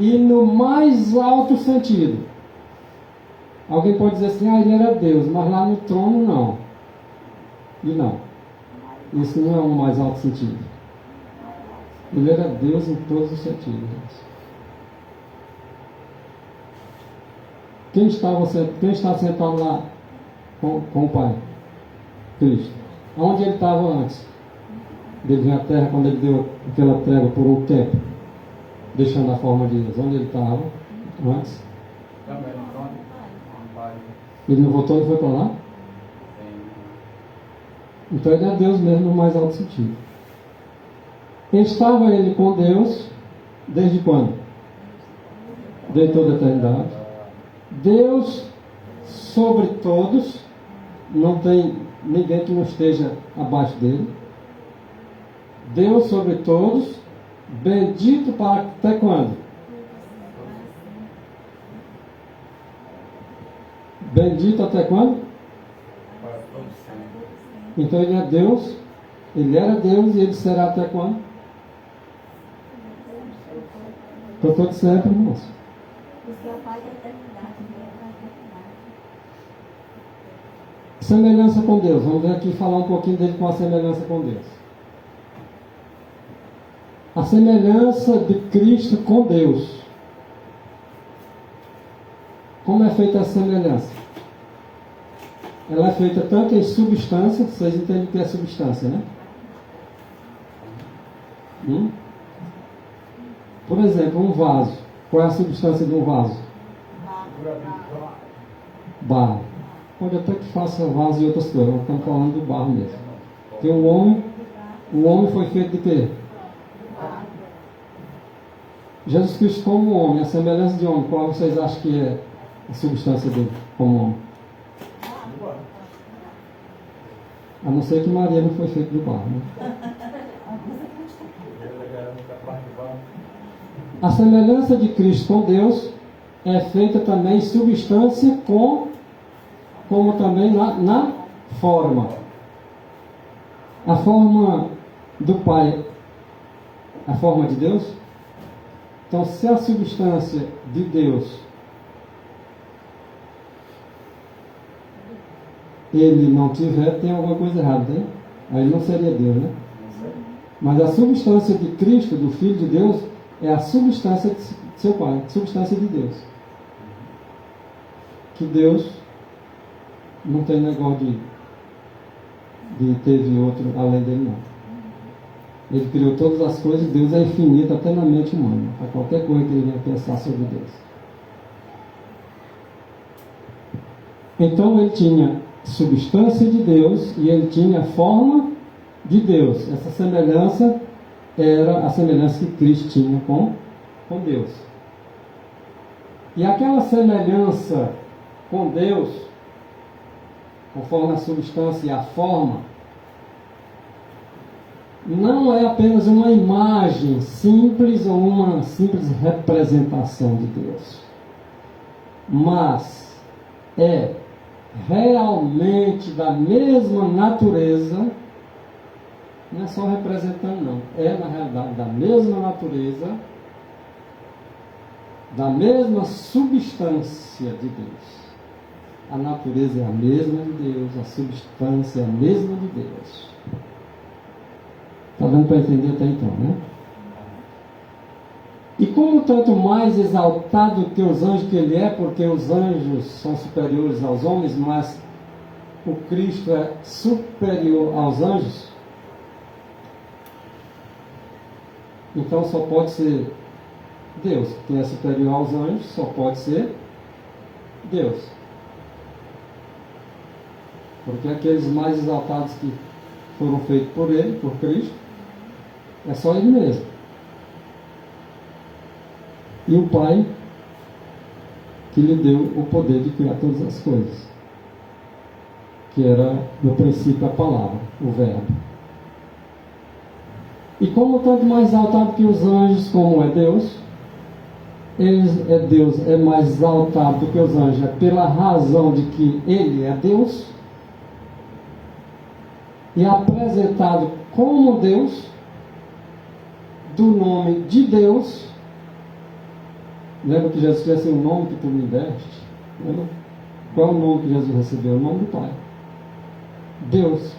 e no mais alto sentido. Alguém pode dizer assim, ele era Deus, mas lá no trono não. E não. Isso não é um mais alto sentido. Ele era Deus em todos os sentidos. Quem está sentado lá com o Pai? Cristo. Onde ele estava antes? Ele veio à terra quando ele deu aquela trégua por um tempo, deixando a forma de Deus. Onde ele estava antes? Também, então, pai. Ele não voltou e foi para lá? Então ele é Deus mesmo no mais alto sentido. Estava ele com Deus desde quando? Desde toda a eternidade. Deus sobre todos, não tem ninguém que não esteja abaixo dele. Deus sobre todos, bendito para até quando? Bendito até quando? Para todos sempre. Então ele é Deus, ele era Deus e ele será até quando? Para todos sempre, irmãos. Porque é o pai da eternidade, ele é o pai da eternidade. Semelhança com Deus. Vamos ver aqui falar um pouquinho dele com a semelhança com Deus. A semelhança de Cristo com Deus. Como é feita a semelhança? Ela é feita tanto em substância, vocês entendem o que é substância, né? Por exemplo, um vaso. Qual é a substância de um vaso? Barro. Pode até que faça vaso e outras coisas, nós estamos falando do barro mesmo. Tem o homem foi feito de quê? Jesus Cristo como homem, a semelhança de homem, qual vocês acham que é a substância dele como homem? A não ser que Maria não foi feita do barro, né? A semelhança de Cristo com Deus é feita também em substância como também na forma. A forma do Pai, a forma de Deus. Então, se a substância de Deus ele não tiver, tem alguma coisa errada, né? Aí não seria Deus, né? Mas a substância de Cristo, do Filho de Deus, é a substância de seu Pai, a substância de Deus. Que Deus não tem negócio de teve outro além dele, não. Ele criou todas as coisas, Deus é infinito até na mente humana, para qualquer coisa que ele venha pensar sobre Deus. Então ele tinha substância de Deus e ele tinha a forma de Deus. Essa semelhança era a semelhança que Cristo tinha com Deus. E aquela semelhança com Deus, conforme a substância e a forma, não é apenas uma imagem simples ou uma simples representação de Deus, mas é realmente da mesma natureza. Não é só representando, não. É, na realidade, da mesma natureza, da mesma substância de Deus. A natureza é a mesma de Deus, a substância é a mesma de Deus. Está dando para entender até então, né? E como tanto mais exaltado que os anjos que ele é, porque os anjos são superiores aos homens, mas o Cristo é superior aos anjos, então só pode ser Deus. Quem é superior aos anjos só pode ser Deus. Porque aqueles mais exaltados que foram feitos por ele, por Cristo, é só ele mesmo. E o Pai que lhe deu o poder de criar todas as coisas, que era no princípio a palavra, o verbo. E como tanto mais exaltado que os anjos, como é Deus, Deus é mais exaltado do que os anjos, é pela razão de que ele é Deus, e é apresentado como Deus, do nome de Deus. Lembra que Jesus disse assim: o nome que tu me deste? Lembra? Qual é o nome que Jesus recebeu? O nome do Pai. Deus.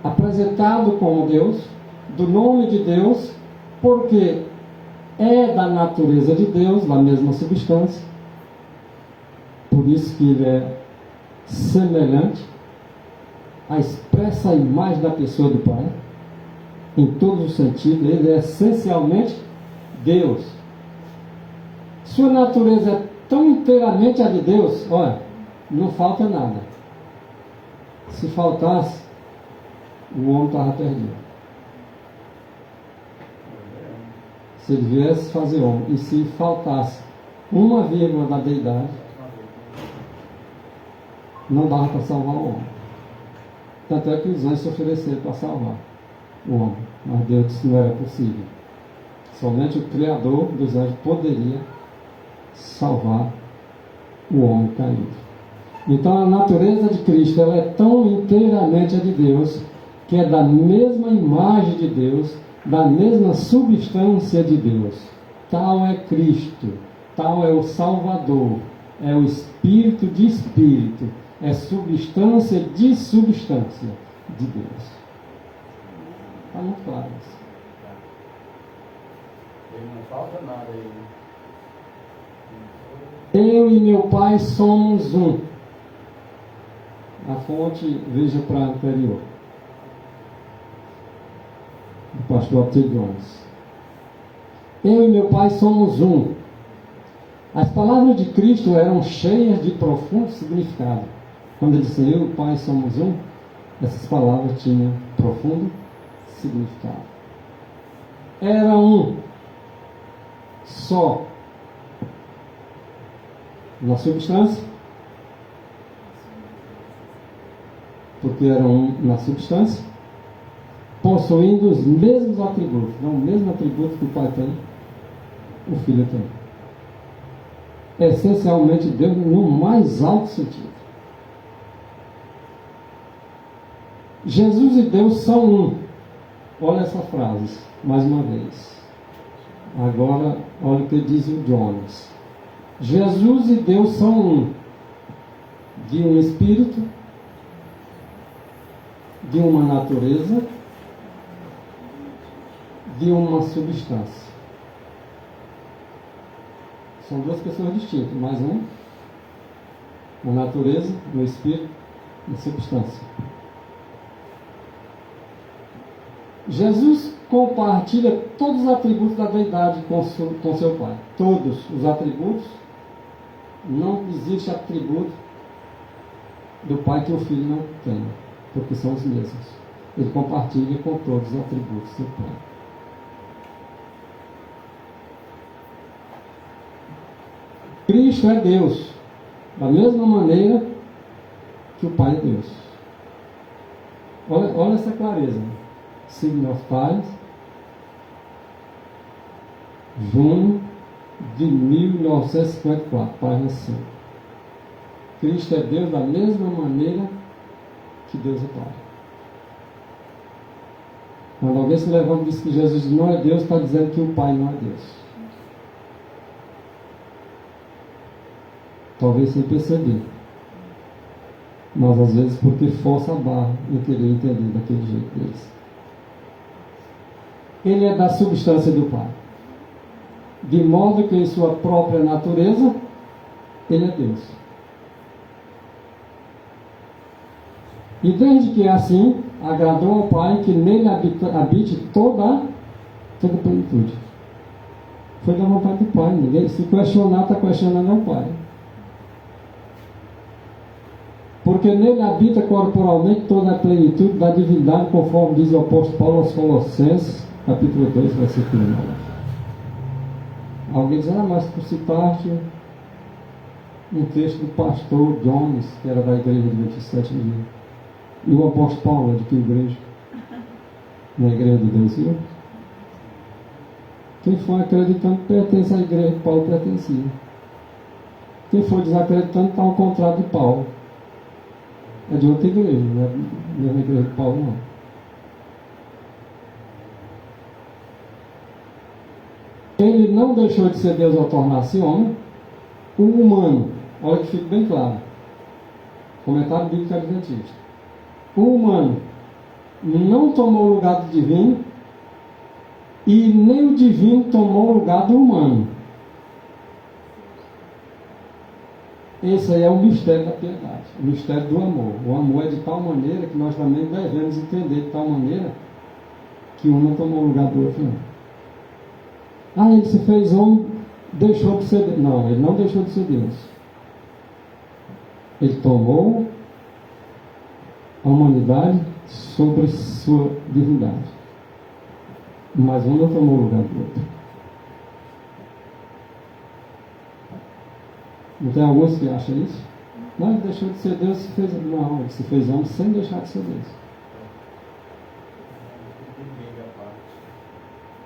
Apresentado como Deus, do nome de Deus, porque é da natureza de Deus, da mesma substância. Por isso que ele é semelhante, a expressa imagem da pessoa do Pai, em todos os sentidos. Ele é essencialmente Deus. Sua natureza é tão inteiramente a de Deus, olha, não falta nada. Se faltasse, o homem estava perdido. Se ele viesse fazer homem, e se faltasse uma vírgula da deidade, não dava para salvar o homem. Tanto é que os anjos se ofereceram para salvar o homem, mas Deus disse que não era possível. Somente o Criador dos anjos poderia salvar o homem caído. Então a natureza de Cristo, ela é tão inteiramente a de Deus, que é da mesma imagem de Deus, da mesma substância de Deus. Tal é Cristo, tal é o Salvador, é o Espírito de Espírito, é substância de substância de Deus. Está muito claro isso. Ele não falta nada aí. Eu e meu Pai somos um. A fonte, veja para a anterior. Do pastor Arthur Jones. Eu e meu Pai somos um. As palavras de Cristo eram cheias de profundo significado. Quando ele disse, eu e o Pai somos um, essas palavras tinham profundo significado. Era um só na substância, porque era um na substância, possuindo os mesmos atributos, não o mesmo atributo que o Pai tem, o Filho tem. Essencialmente Deus no mais alto sentido. Jesus e Deus são um. Olha essa frase, mais uma vez. Agora, olha o que diz o Jones. Jesus e Deus são um. De um espírito, de uma natureza, de uma substância. São duas pessoas distintas, mas um, na natureza, no espírito, na substância. Jesus compartilha todos os atributos da deidade com seu Pai. Todos os atributos. Não existe atributo do Pai que o Filho não tem, porque são os mesmos. Ele compartilha com todos os atributos do Pai. Cristo é Deus, da mesma maneira que o Pai é Deus. Olha essa clareza. Signo of Times, junho de 1954, página 5. Cristo é Deus da mesma maneira que Deus é Pai. Quando alguém se levanta e diz que Jesus não é Deus, está dizendo que o Pai não é Deus. Talvez sem perceber. Mas às vezes porque força a barra em querer entender daquele jeito deles. Ele é da substância do Pai. De modo que em sua própria natureza, ele é Deus. E desde que é assim, agradou ao Pai que nele habite toda a plenitude. Foi da vontade do Pai. Ninguém, se questionar, está questionando ao Pai. Porque nele habita corporalmente toda a plenitude da divindade, conforme diz o apóstolo Paulo aos Colossenses, capítulo 2, versículo 9. Alguém diz, mas tu citaste um texto do pastor Jones, que era da igreja de 27 mil. E o apóstolo Paulo é de que igreja? Na igreja de Deus, viu? Quem for acreditando pertence à igreja que Paulo pertencia. Quem for desacreditando está ao contrário de Paulo. É de outra igreja, não é da igreja de Paulo, não. Ele não deixou de ser Deus ao tornar-se homem. O humano, olha que fica bem claro. Comentário bíblico adventista. O humano não tomou o lugar do divino e nem o divino tomou o lugar do humano. Esse aí é o mistério da piedade, o mistério do amor. O amor é de tal maneira que nós também devemos entender de tal maneira que um não tomou o lugar do outro, não. Ele se fez homem, deixou de ser Deus. Não, ele não deixou de ser Deus. Ele tomou a humanidade sobre sua divindade. Mas um não tomou o lugar do outro. Não tem alguns que acham isso? Não, ele deixou de ser Deus e se fez. Não, ele se fez homem sem deixar de ser Deus.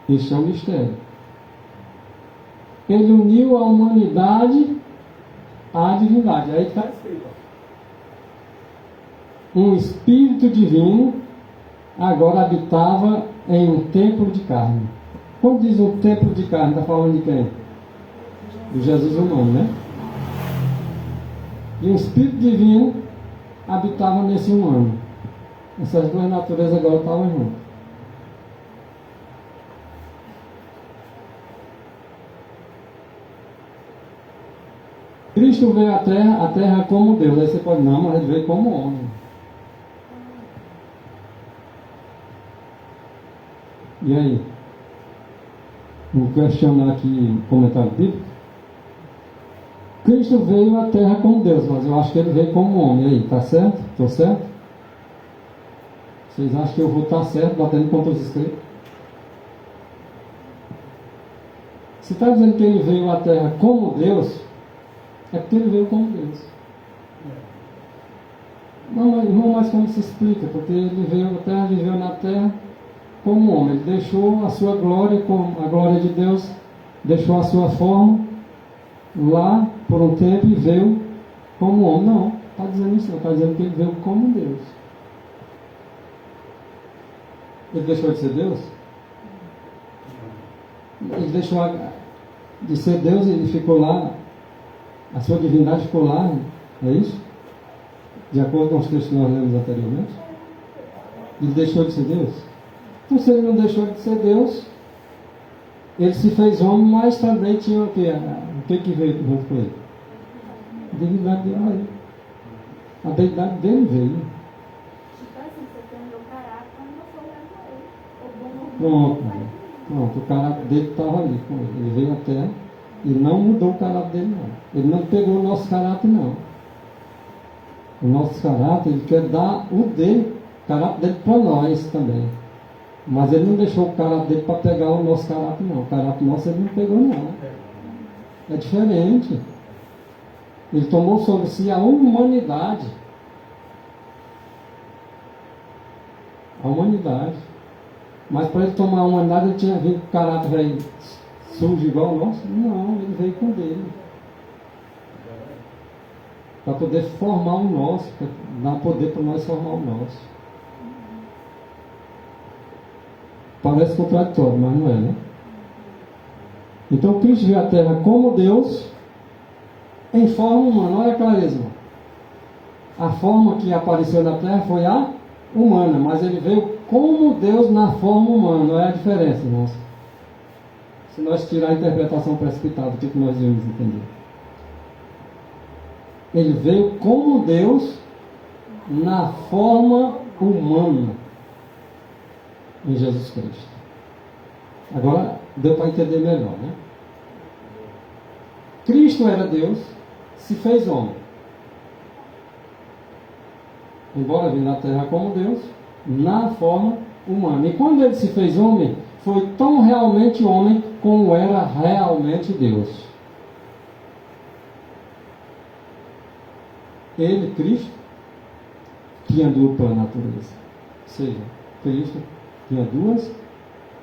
Este é o mistério. Ele uniu a humanidade à divindade. Aí está escrito. Um espírito divino agora habitava em um templo de carne. Quando diz um templo de carne, está falando de quem? De Jesus humano, né? E o Espírito Divino habitava nesse humano. Essas duas naturezas agora estavam juntas. Cristo veio à terra como Deus. Aí você pode, não, mas ele veio como homem. E aí? Vou questionar aqui o comentário bíblico. Cristo veio à terra como Deus, mas eu acho que ele veio como homem. E aí, tá certo? Estou certo? Vocês acham que eu vou estar certo batendo contra os escritos? Se está dizendo que ele veio à terra como Deus, é porque ele veio como Deus. Não, mas como se explica? Porque ele veio à terra, viveu na terra como homem. Ele deixou a sua glória, com a glória de Deus, deixou a sua forma lá por um tempo e veio como homem. Não, está dizendo isso, está dizendo que ele veio como Deus. Ele deixou de ser Deus? Ele deixou de ser Deus e ele ficou lá, a sua divindade ficou lá, é isso? De acordo com os textos que nós lemos anteriormente? Ele deixou de ser Deus? Então, se ele não deixou de ser Deus, ele se fez homem, mas também tinha o quê? O que veio junto com ele? A divindade dele veio. A deidade dele veio. Tipo assim, você tem o meu caráter, como eu sou o ele. Pronto, o caráter dele estava ali com ele. Ele veio à terra e não mudou o caráter dele, não. Ele não pegou o nosso caráter, não. O nosso caráter, ele quer dar o caráter dele para nós também. Mas ele não deixou o caráter dele para pegar o nosso caráter, não. O caráter nosso ele não pegou, não. É diferente. Ele tomou sobre si a humanidade. A humanidade. Mas para ele tomar a humanidade, ele tinha vindo com o caráter aí sujo igual o nosso? Não, ele veio com dele. Para poder formar o nosso, para dar poder para nós formar o nosso. Parece contraditório, mas não é, né? Então Cristo veio à terra como Deus, em forma humana. Olha a clareza, irmão. A forma que apareceu na terra foi a humana, mas ele veio como Deus na forma humana. Olha a diferença, irmãos. Se nós tirar a interpretação precipitada, o que nós devemos entender? Ele veio como Deus na forma humana em Jesus Cristo. Agora deu para entender melhor, né? Cristo era Deus, se fez homem. Embora vindo na terra como Deus, na forma humana. E quando ele se fez homem, foi tão realmente homem como era realmente Deus. Ele, Cristo, tinha dupla natureza. Ou seja, Cristo tinha duas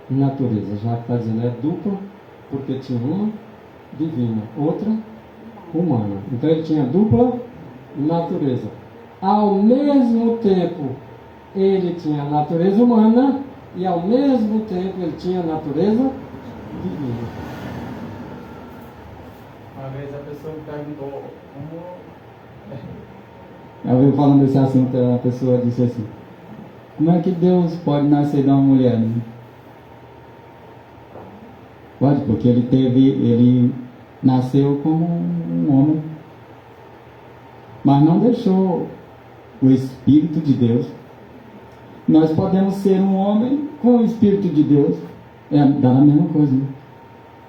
naturezas. Já que está dizendo é dupla, porque tinha uma divina, outra humana. Então ele tinha dupla natureza. Ao mesmo tempo, ele tinha a natureza humana e ao mesmo tempo ele tinha a natureza divina. Uma vez a pessoa me perguntou como... Eu falando desse assunto, a pessoa disse assim: como é que Deus pode nascer de uma mulher? Né? Pode, porque ele nasceu como um homem, mas não deixou o Espírito de Deus. Nós podemos ser um homem com o Espírito de Deus. Dá a mesma coisa, né?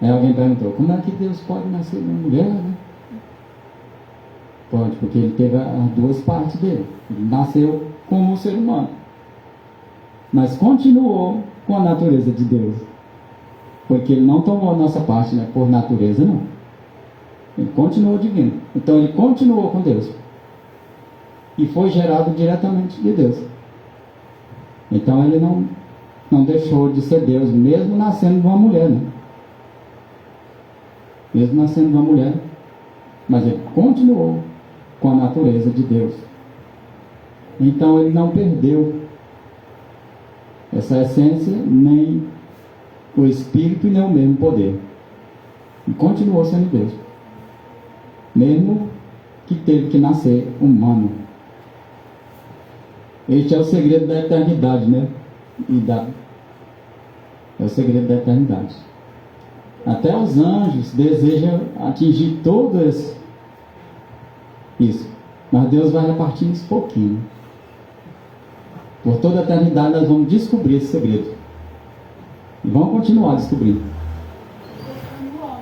Aí alguém perguntou: como é que Deus pode nascer de uma mulher? Né? Pode, porque ele teve as duas partes dele. Ele nasceu como um ser humano, mas continuou com a natureza de Deus, porque ele não tomou a nossa parte, né, por natureza, não. Ele continuou divino. Então ele continuou com Deus e foi gerado diretamente de Deus. Então ele não deixou de ser Deus, mesmo nascendo de uma mulher, né? Mesmo nascendo de uma mulher, mas ele continuou com a natureza de Deus. Então ele não perdeu essa essência, nem o Espírito e nem o mesmo poder. E continuou sendo Deus, mesmo que teve que nascer humano. Este é o segredo da eternidade, né? É o segredo da eternidade. Até os anjos desejam atingir todas Isso. Mas Deus vai repartir isso pouquinho. Por toda a eternidade nós vamos descobrir esse segredo. E vamos continuar descobrindo.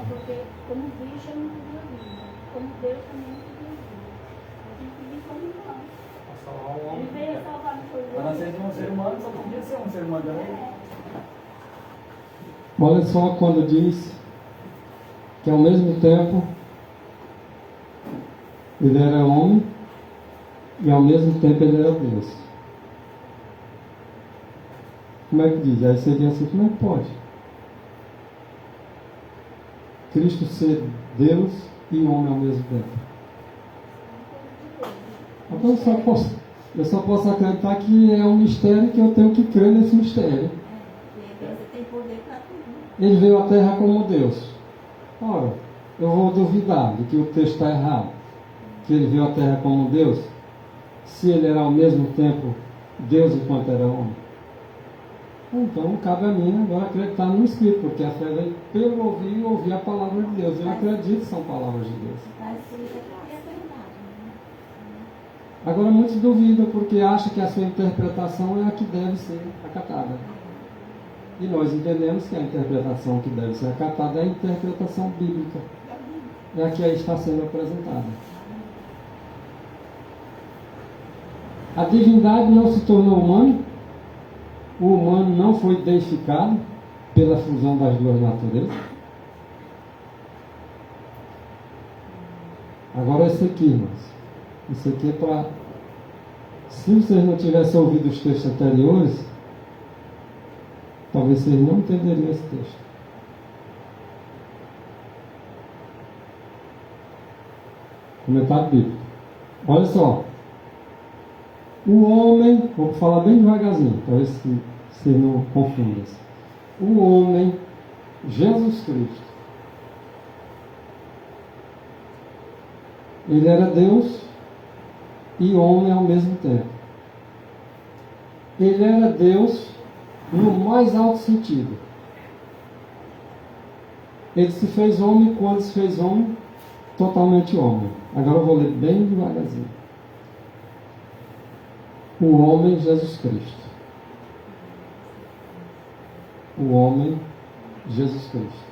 Porque como bicho eu não podia vida. Como Deus também não podia vida. A gente vive como irmão. Salvar o homem. Ele veio salvar no foi Para nascer de um ser humano, só podia ser um ser humano também. Olha só quando diz que ao mesmo tempo ele era homem e ao mesmo tempo ele era Deus. Como é que diz? Aí seria assim, como é que pode? Cristo ser Deus e homem ao mesmo tempo. Então eu só posso acreditar que é um mistério que eu tenho que crer nesse mistério. Porque Deus tem poder para tudo. Ele veio à Terra como Deus. Ora, eu vou duvidar de que o texto está errado. Que ele veio à Terra como Deus, se ele era ao mesmo tempo Deus enquanto era homem. Então cabe a mim agora acreditar no Espírito, porque a fé vem pelo ouvir e ouvir a palavra de Deus. Eu acredito que são palavras de Deus. Está escrito aqui, é verdade. Né? Agora muitos duvidam porque acham que a sua interpretação é a que deve ser acatada. E nós entendemos que a interpretação que deve ser acatada é a interpretação bíblica. É a que aí está sendo apresentada. A divindade não se tornou humano. O humano não foi deificado pela fusão das duas naturezas. Agora esse aqui, irmãos. Isso aqui é para... Se vocês não tivessem ouvido os textos anteriores, talvez vocês não entenderiam esse texto. Comentário bíblico. Olha só. O homem, vou falar bem devagarzinho, talvez vocês não confundam. O homem, Jesus Cristo, ele era Deus e homem ao mesmo tempo. Ele era Deus no mais alto sentido. Ele se fez homem quando se fez homem, totalmente homem. Agora eu vou ler bem devagarzinho. O homem Jesus Cristo. O homem Jesus Cristo.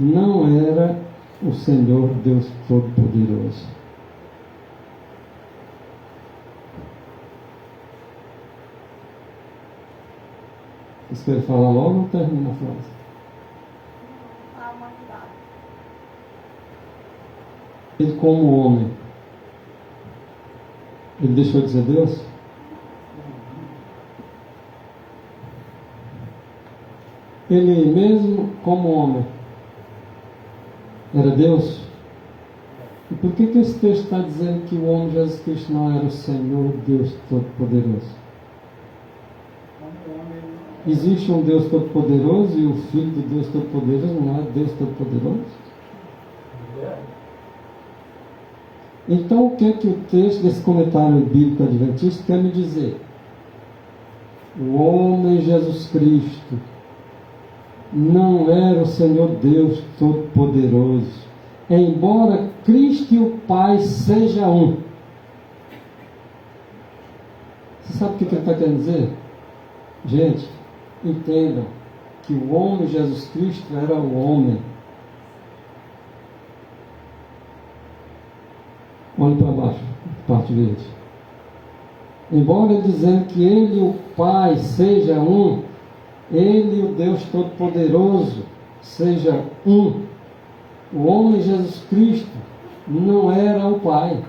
Não era o Senhor Deus Todo-Poderoso. Vocês querem falar logo ou termina a frase? a humanidade. Ele como homem, ele deixou de ser Deus? Ele mesmo como homem era Deus? E por que esse texto está dizendo que o homem Jesus Cristo não era o Senhor Deus Todo-Poderoso? Existe um Deus Todo-Poderoso e o Filho do Deus Todo-Poderoso não é Deus Todo-Poderoso? Então, o que é que o texto desse comentário bíblico adventista quer me dizer? O homem Jesus Cristo não era o Senhor Deus Todo-Poderoso, embora Cristo e o Pai sejam um. Você sabe o que ele está querendo dizer? Gente, entendam que o homem Jesus Cristo era o homem. Olhe para baixo, parte verde. Embora dizendo que ele e o Pai seja um, ele e o Deus Todo-Poderoso seja um. O homem Jesus Cristo não era o Pai.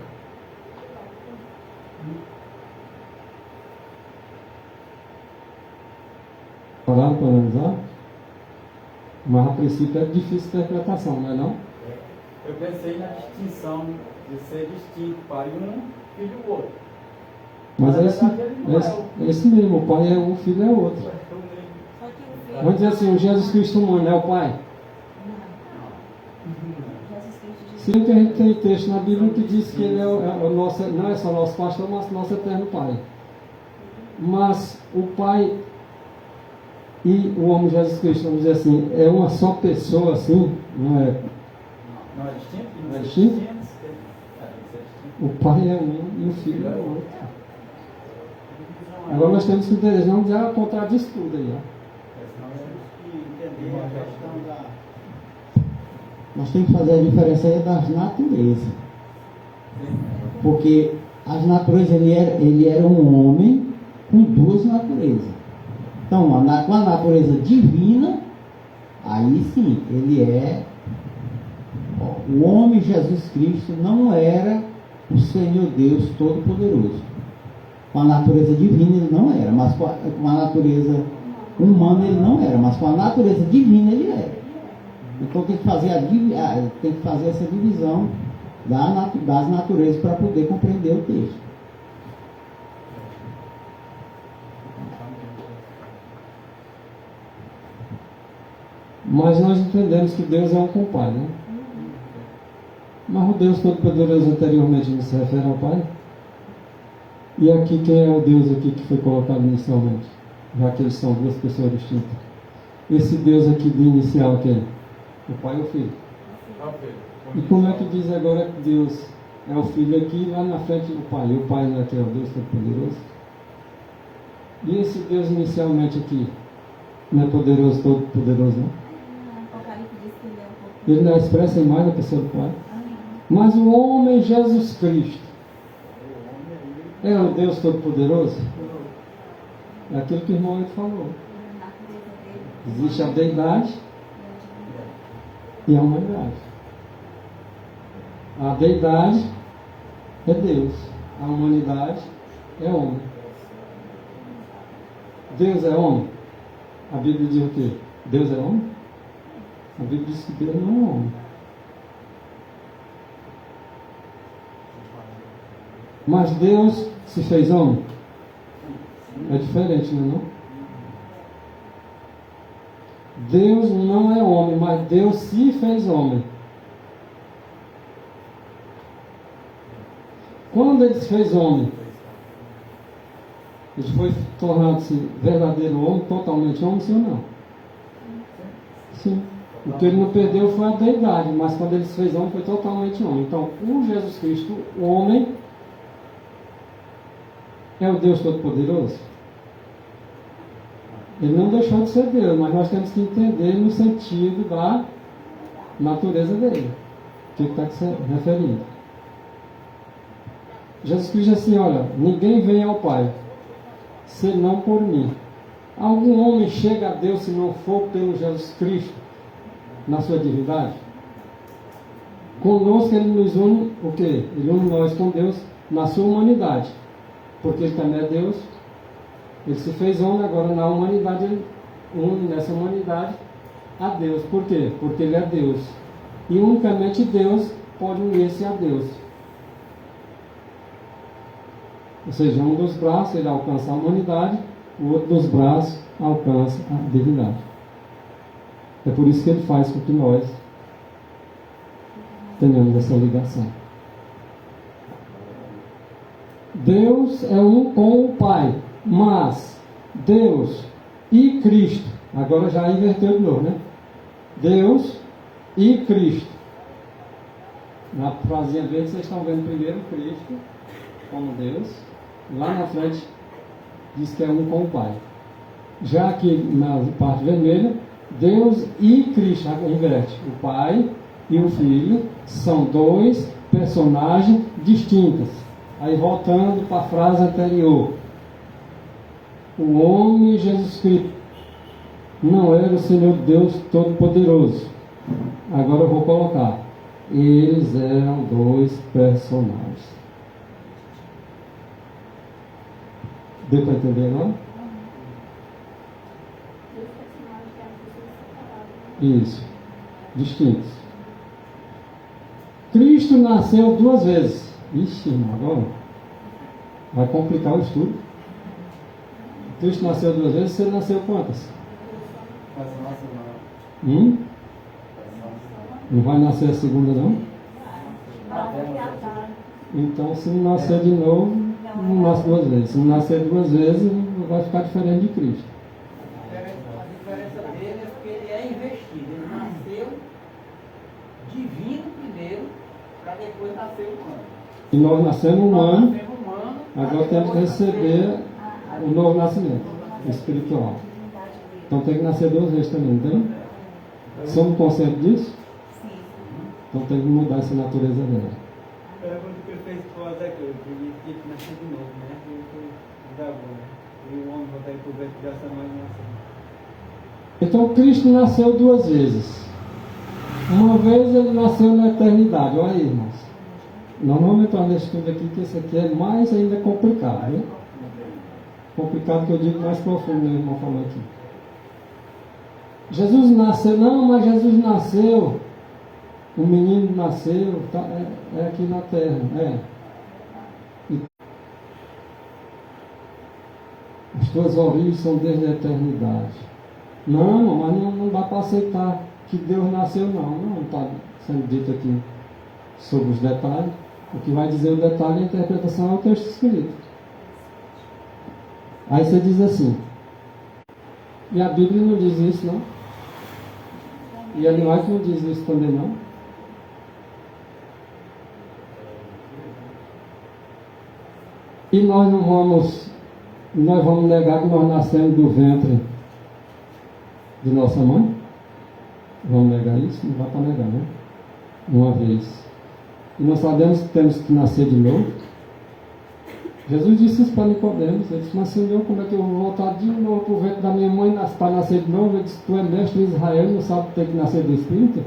Pararam para analisar? Mas a princípio é difícil a interpretação, não é não? Eu pensei na distinção de ser distinto para um e do outro. Mas Na é esse, verdade, ele não é esse mesmo, o Pai é um, o Filho é outro. Só que o filho. Vamos dizer assim, o Jesus Cristo humano é o Pai? Jesus Cristo disse. Sim, que a gente tem texto na Bíblia que diz que ele é o nosso, não é só nosso pastor, mas nosso eterno Pai. Mas o Pai e o homem Jesus Cristo, vamos dizer assim, é uma só pessoa assim, não é? Não é distinto? Não é distinto? Tem que ser distinto. O pai é um e o filho é o outro. Agora nós temos que entender, não já contradiz tudo aí, ó. Entender a questão da... Nós temos que fazer a diferença aí das naturezas. Porque as naturezas, ele era um homem com duas naturezas. Então, com a natureza divina, aí sim, ele é... O homem Jesus Cristo não era o Senhor Deus Todo-Poderoso. Com a natureza divina ele não era, mas com a natureza humana ele não era, mas com a natureza divina ele era. Então tem que fazer, tem que fazer essa divisão das naturezas para poder compreender o texto. Mas nós entendemos que Deus é um com o Pai, né? Mas o Deus Todo-Poderoso anteriormente não se refere ao Pai? E aqui, quem é o Deus aqui que foi colocado inicialmente? Já que eles são duas pessoas distintas. Esse Deus aqui de inicial quem é? O Pai ou o Filho? E como é que diz agora que Deus é o Filho aqui e lá na frente o Pai? E o Pai não é que é o Deus Todo-Poderoso? E esse Deus inicialmente aqui não é poderoso, Todo-Poderoso, não? Apocalipse diz que ele é um pouco. Ele não expressa a imagem da pessoa do Pai? Mas o homem Jesus Cristo é o Deus Todo-Poderoso? É aquilo que o irmão falou. Existe a deidade e a humanidade. A deidade é Deus. A humanidade é homem. Deus é homem? A Bíblia diz o quê? Deus é homem? A Bíblia diz que Deus não é homem. Mas Deus se fez homem? É diferente, não é? Não? Deus não é homem, mas Deus se fez homem. Quando ele se fez homem, ele foi tornado-se verdadeiro homem, totalmente homem, sim ou não? Sim. O que ele não perdeu foi a deidade, mas quando ele se fez homem, foi totalmente homem. Então, o Jesus Cristo, o homem, é o Deus Todo-Poderoso? Ele não deixou de ser Deus, mas nós temos que entender no sentido da natureza dele. O que está se referindo? Jesus Cristo diz assim, olha, ninguém vem ao Pai, senão por mim. Algum homem chega a Deus se não for pelo Jesus Cristo, na sua divindade? Conosco ele nos une, o quê? Ele une nós com Deus na sua humanidade. Porque ele também é Deus, ele se fez homem, agora na humanidade ele une nessa humanidade a Deus. Por quê? Porque ele é Deus. E unicamente Deus pode unir-se a Deus. Ou seja, um dos braços ele alcança a humanidade, o outro dos braços alcança a divindade. É por isso que ele faz com que nós tenhamos essa ligação. Deus é um com o Pai, mas Deus e Cristo, agora já inverteu de novo, né? Deus e Cristo. Na frasinha verde vocês estão vendo primeiro Cristo como Deus, lá na frente diz que é um com o Pai. Já aqui na parte vermelha, Deus e Cristo, inverte. O Pai e o Filho são dois personagens distintos. Aí voltando para a frase anterior, o homem Jesus Cristo não era o Senhor Deus Todo-Poderoso. Agora eu vou colocar, eles eram dois personagens. Deu para entender agora? Isso, distintos. Cristo nasceu duas vezes. Ixi, irmão, agora vai complicar o estudo. Cristo nasceu duas vezes, você nasceu quantas? Não vai nascer a segunda, não? Então, se não nascer de novo, não nasce duas vezes. Se não nascer duas vezes, vai ficar diferente de Cristo. A diferença dele é porque ele é investido. Ele nasceu divino primeiro. nasceu humano. E nós nascemos Nós humano, nascemos humano, agora temos que receber o novo nascimento espiritual. Então tem que nascer duas vezes também, não tem? Somos conscientes disso? Sim. Então tem que mudar essa natureza dela. A pergunta que ele fez para o Ezequiel, que ele tinha que nascer de novo, né? Ele foi desagou, né? E o homem voltar para o ventre dessa mãe e nasceu. Então Cristo nasceu duas vezes. Uma vez ele nasceu na eternidade. Olha aí, irmãos. Nós vamos entrar nesse estudo aqui, que esse aqui é mais ainda complicado, né? Complicado que eu digo mais profundo, meu irmão falou aqui. Jesus nasceu, não, mas Jesus nasceu, o menino nasceu, tá, é aqui na terra, As tuas origens são desde a eternidade. Não, mas não dá para aceitar que Deus nasceu, não está sendo dito aqui sobre os detalhes. O que vai dizer o detalhe e a interpretação é o texto escrito. Aí você diz assim, e a Bíblia não diz isso, não? E a Noite não diz isso também, não? E nós vamos negar que nós nascemos do ventre de nossa mãe? Vamos negar isso? Não dá para negar, né? Uma vez. E nós sabemos que temos que nascer de novo. Jesus disse isso para Nicodemos. Ele disse, mas Senhor, como é que eu vou voltar de novo para o ventre da minha mãe para nascer de novo? Ele disse, tu é mestre de Israel, não sabe que tem que nascer do Espírito?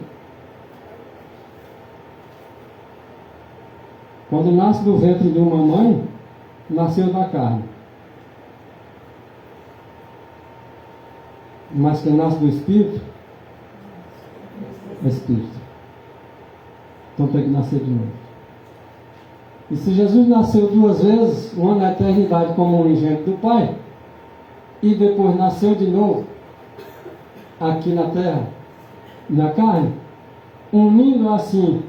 Quando nasce do ventre de uma mãe, nasceu da carne. Mas quem nasce do Espírito, é Espírito. Então tem que nascer de novo. E se Jesus nasceu duas vezes, uma na eternidade como unigênito do Pai, e depois nasceu de novo, aqui na terra, na carne, unindo assim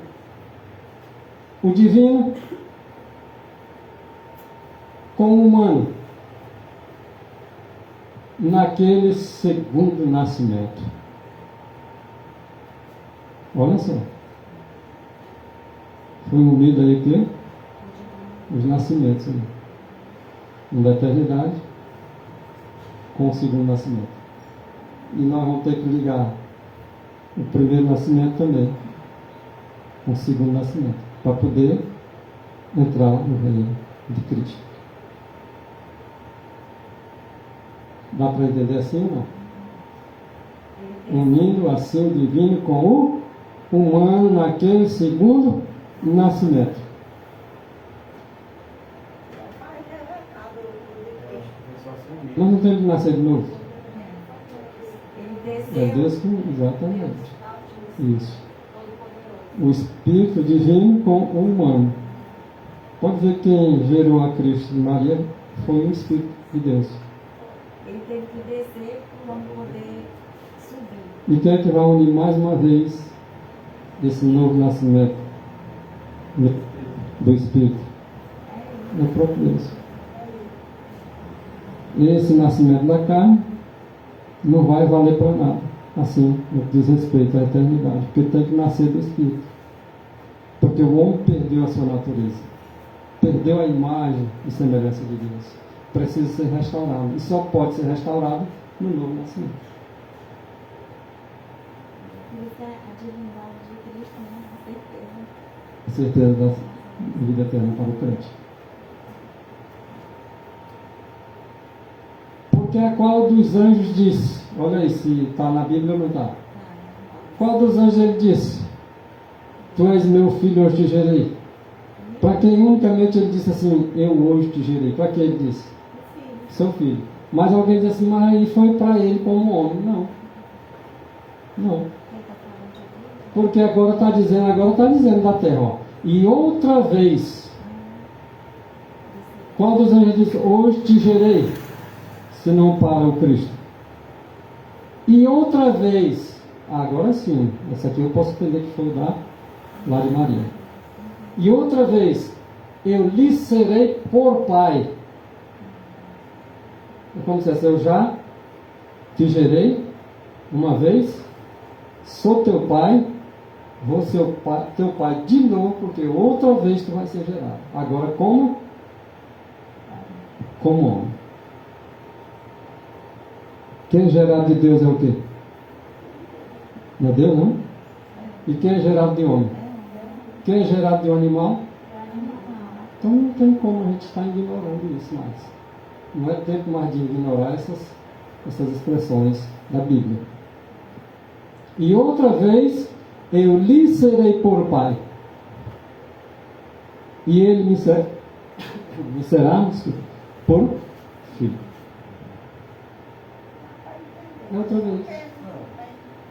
o divino com o humano, naquele segundo nascimento. Olha só. Foi unido aí o quê? Os nascimentos. Né? Um da eternidade com o segundo nascimento. E nós vamos ter que ligar o primeiro nascimento também com o segundo nascimento, para poder entrar no reino de Cristo. Dá para entender assim ou não? Unindo assim o divino com o humano naquele segundo nascimento. Nós não temos que nascer de novo. É Deus que... Exatamente. Isso. O Espírito divino com o humano. Pode ver que quem gerou a Cristo de Maria foi o Espírito de Deus. Ele teve que descer para o homem poder subir. E quem é que vai unir mais uma vez esse novo nascimento do Espírito? É o próprio Deus. Esse nascimento da carne não vai valer para nada, assim, no que diz respeito à eternidade, porque tem que nascer do Espírito. Porque o homem perdeu a sua natureza, perdeu a imagem e semelhança de Deus. Precisa ser restaurado, e só pode ser restaurado no novo nascimento. Isso é a divindade de Cristo, né? Com certeza. A certeza da vida eterna para o crente. Porque a qual dos anjos disse, olha aí se está na Bíblia ou não está. Qual dos anjos ele disse? Tu és meu filho, hoje te gerei. Para quem unicamente ele disse assim, eu hoje te gerei. Para quem ele disse? Seu filho. Mas alguém diz assim, mas aí foi para ele como homem. Não. Não. Porque agora está dizendo da terra. Ó. E outra vez, qual dos anjos disse, hoje te gerei, se não para o Cristo? E outra vez, agora sim, essa aqui eu posso entender que foi lá de Maria. E outra vez, eu lhe serei por pai. É como se dissesse, eu já te gerei uma vez, sou teu pai, vou ser teu pai de novo, porque outra vez tu vai ser gerado. Agora como? Como homem. Quem é gerado de Deus é o quê? Não é Deus, não? E quem é gerado de homem? Quem é gerado de um animal? Então não tem como a gente estar ignorando isso mais. Não é tempo mais de ignorar essas expressões da Bíblia. E outra vez, eu lhe serei por pai. E ele me será por filho. É outra vez.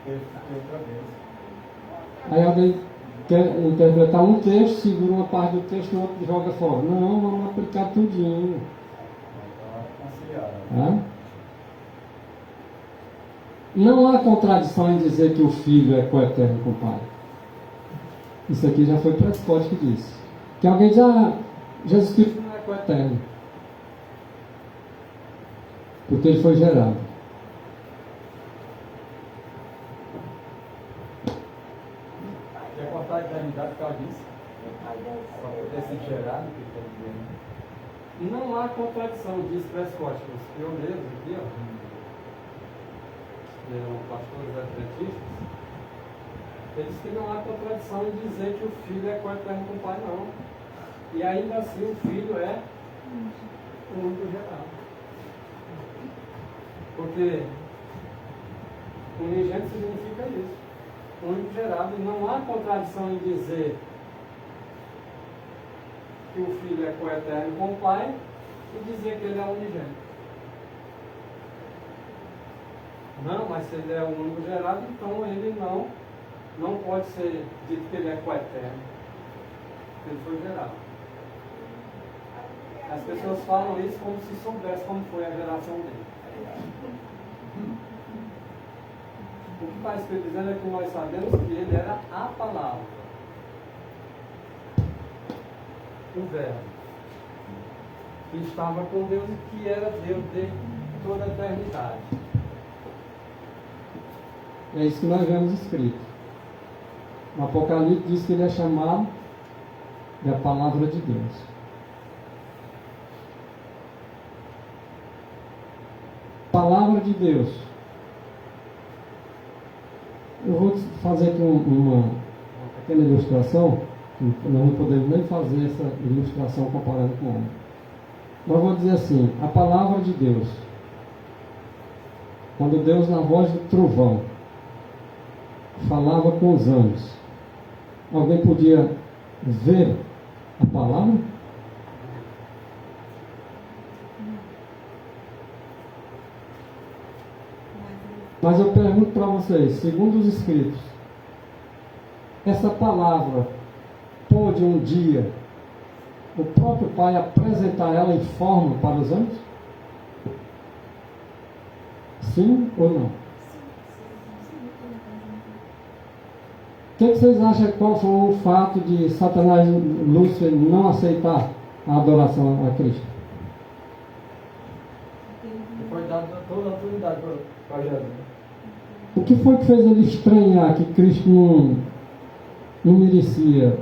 Outra vez. Aí alguém quer interpretar um texto, segura uma parte do texto e o outro joga fora. Não, vamos aplicar tudinho. Tá? Não há contradição em dizer que o Filho é coeterno com o Pai. Isso aqui já foi Prescott que disse. Que alguém diz, Jesus Cristo não é coeterno. Porque ele foi gerado. Quer cortar a eternidade por causa disso? Para poder ser gerado, que ele está dizendo. Não há contradição, diz Prescott. Os pioneiros aqui, pastores adventistas, eles que não há contradição em dizer que o Filho é coeterno com o Pai, não. E ainda assim o Filho é o único gerado. Porque unigênito significa isso. O único gerado. E não há contradição em dizer que o Filho é coeterno com o Pai e dizer que ele é unigênito. Não, mas se ele é o único gerado, então ele não pode ser dito que ele é coeterno. Ele foi gerado. As pessoas falam isso como se soubessem como foi a geração dele. O que está escrito dizendo é que nós sabemos que ele era a palavra. O verbo. Que estava com Deus e que era Deus desde toda a eternidade. É isso que nós vemos escrito. O Apocalipse diz que ele é chamado da palavra de Deus. Palavra de Deus. Eu vou fazer aqui uma pequena ilustração. Nós não podemos nem fazer essa ilustração comparando com o homem. Mas vou dizer assim, a palavra de Deus. Quando Deus, na voz do trovão, falava com os anjos, alguém podia ver a palavra? Mas eu pergunto para vocês, segundo os Escritos, essa palavra pôde um dia o próprio Pai apresentar ela em forma para os anjos? Sim ou não? O que vocês acham, qual foi o fato de Satanás e Lúcifer não aceitar a adoração a Cristo? Foi dada toda a autoridade para Jesus. O que foi que fez ele estranhar que Cristo não merecia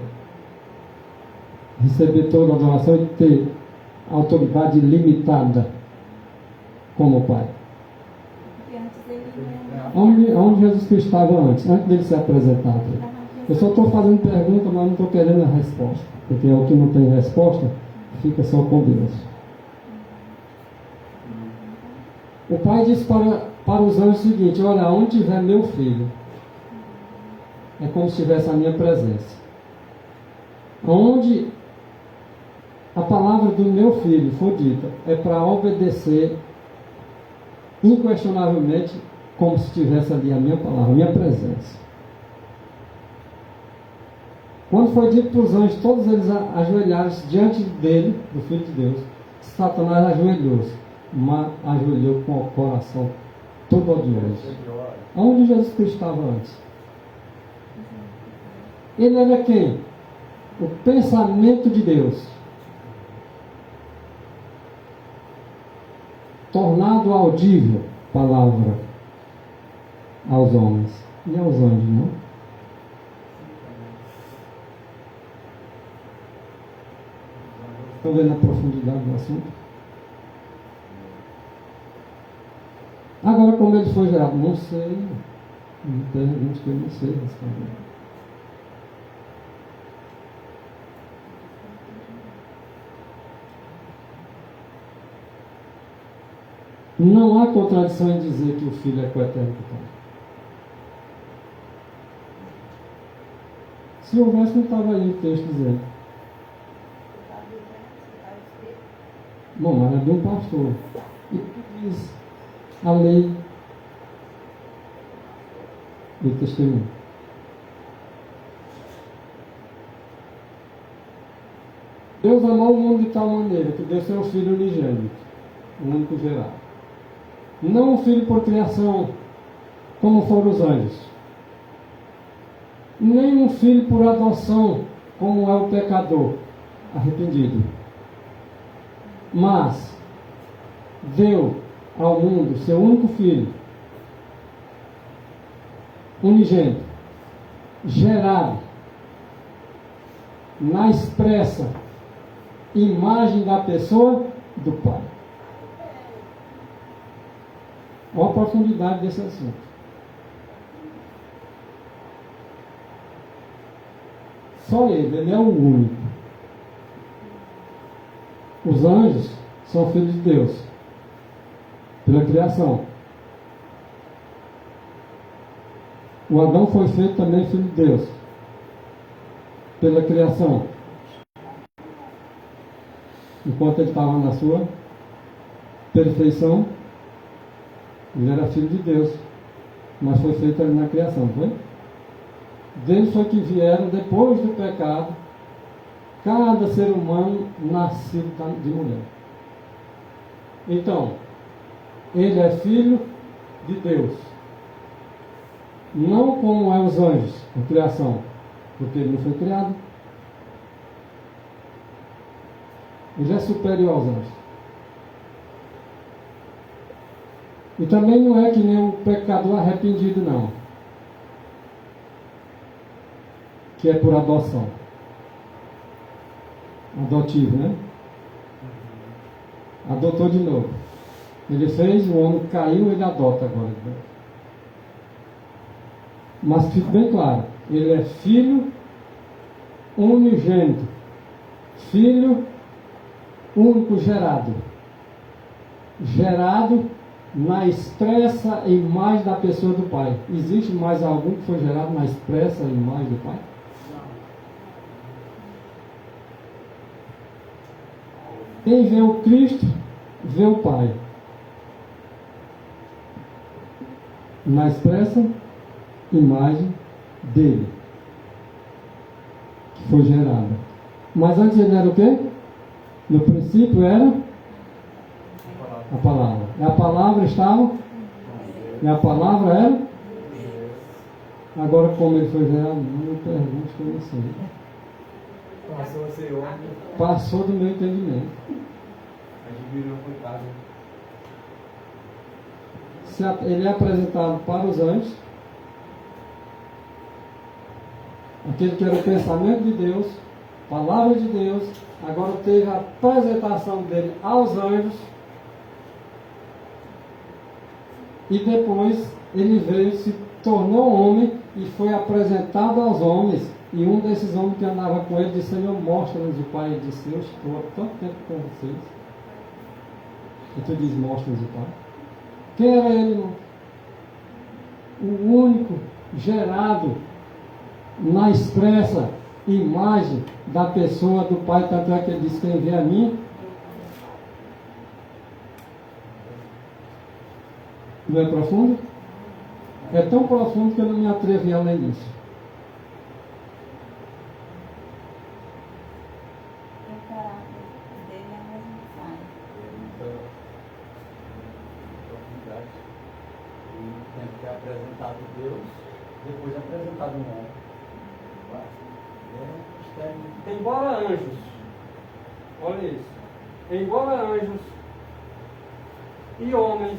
receber toda a adoração e ter autoridade limitada como o Pai? Onde Jesus Cristo estava antes dele ser apresentado? Eu só estou fazendo pergunta, mas não estou querendo a resposta. Porque o que não tem resposta, fica só com Deus. O Pai disse para os anjos o seguinte: olha, onde tiver meu filho, é como se tivesse a minha presença. Onde a palavra do meu filho for dita, é para obedecer inquestionavelmente, como se tivesse ali a minha palavra, a minha presença. Quando foi dito para os anjos, todos eles ajoelharam-se diante dele, do Filho de Deus, Satanás ajoelhou-se, mas ajoelhou com o coração todo odioso. Onde Jesus Cristo estava antes? Ele era quem? O pensamento de Deus, tornado audível, palavra aos homens e aos anjos, não? Estão vendo a profundidade do assunto? Agora, como ele foi gerado? Não sei. Não pergunte que eu não sei responder. Não há contradição em dizer que o Filho é coeterno do Pai. Se houvesse, não estava aí o texto dizendo. Bom, mas é de um pastor. E o que diz a lei do testemunho? Deus amou o mundo de tal maneira que deu seu Filho unigênito, o único gerado. Não o Filho por criação, como foram os anjos. Nem um filho por adoção, como é o pecador arrependido. Mas deu ao mundo seu único filho, unigênito, gerado na expressa imagem da pessoa do Pai. Olha a profundidade desse assunto. Só ele é o único. Os anjos são filhos de Deus, pela criação. O Adão foi feito também filho de Deus, pela criação. Enquanto ele estava na sua perfeição, ele era filho de Deus, mas foi feito ali na criação, não foi? Deus foi que vieram depois do pecado, cada ser humano nascido de mulher. Então, ele é filho de Deus. Não como é os anjos, a criação, porque ele não foi criado. Ele é superior aos anjos. E também não é que nem o pecador arrependido, não. Que é por adoção. Adotivo, né? Adotou de novo. Ele fez, o homem caiu, ele adota agora. Mas fique bem claro, ele é filho unigênito. Filho único gerado. Gerado na expressa imagem da pessoa do Pai. Existe mais algum que foi gerado na expressa imagem do Pai? Quem vê o Cristo, vê o Pai. Na expressa imagem dele, que foi gerada. Mas antes ele era o quê? No princípio era a palavra. E a palavra estava? E a palavra era? Agora, como ele foi gerado, não me pergunte que eu não sei. Passou a ser homem, Passou do meu entendimento. admirou por casa. Ele é apresentado para os anjos, aquele que era o pensamento de Deus, palavra de Deus, agora teve a apresentação dele aos anjos, e depois ele veio, se tornou homem e foi apresentado aos homens. E um desses homens que andava com ele disse: Senhor, mostra-nos o Pai. Ele disse: eu estou há tanto tempo com vocês. E tu diz: mostra-nos o Pai. Quem era ele, irmão? O único gerado na expressa imagem da pessoa do Pai. Tanto é que ele disse: quem vê a mim. Não é profundo? É tão profundo que eu não me atrevo a ir além disso. O caráter dele é a mesma mensagem. Profundidade. E tem que ter apresentado Deus, depois apresentado um homem. Embora anjos, olha isso, embora anjos e homens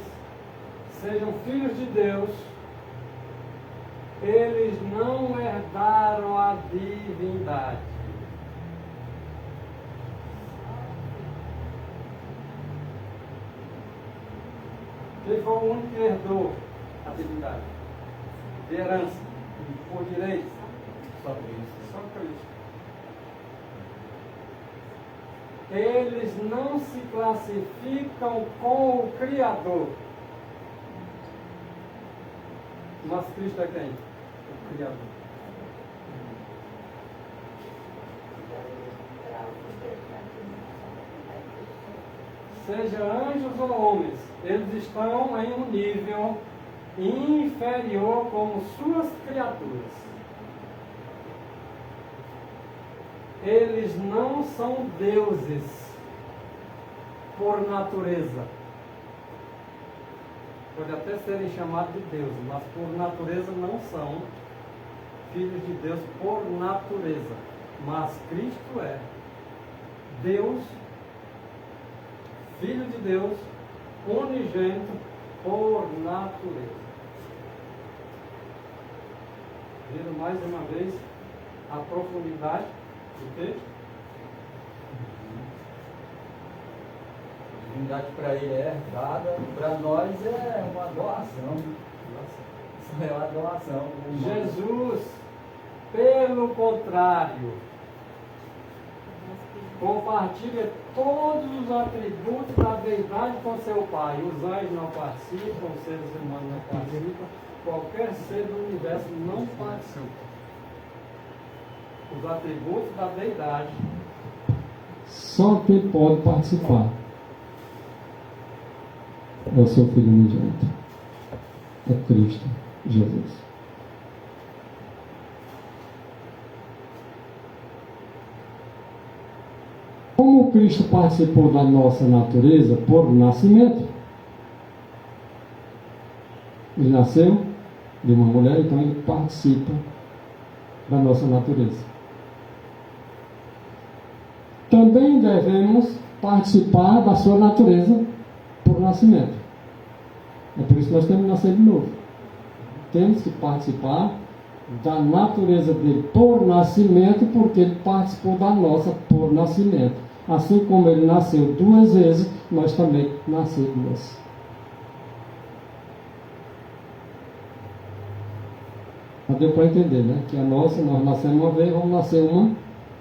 sejam filhos de Deus, eles não herdaram a divindade. Quem foi o único que herdou a divindade? De herança, por direito? Só Cristo. Só Cristo. Eles não se classificam com o Criador. Mas Cristo é quem? O Criador. Seja anjos ou homens, eles estão em um nível inferior como suas criaturas. Eles não são deuses por natureza. Pode até serem chamados de deuses, mas por natureza não são filhos de Deus por natureza. Mas Cristo é Deus, Filho de Deus, unigênito por natureza. Viram mais uma vez a profundidade do quê? A divindade para ele é herdada, para nós é uma doação. Isso é uma doação. Jesus, pelo contrário, compartilha todos os atributos da deidade com seu Pai. Os anjos não participam, os seres humanos não participam, qualquer ser do universo não participa. Os atributos da deidade. Só quem pode participar é o seu Filho unigênito. É Cristo Jesus. Como Cristo participou da nossa natureza por nascimento, ele nasceu de uma mulher, então ele participa da nossa natureza. Também devemos participar da sua natureza por nascimento. É por isso que nós temos que nascer de novo. Temos que participar da natureza dele por nascimento, porque ele participou da nossa por nascimento. Assim como ele nasceu 2 vezes, nós também nascemos. Mas deu para entender, né? Que a nossa, nós nascemos uma vez, vamos nascer uma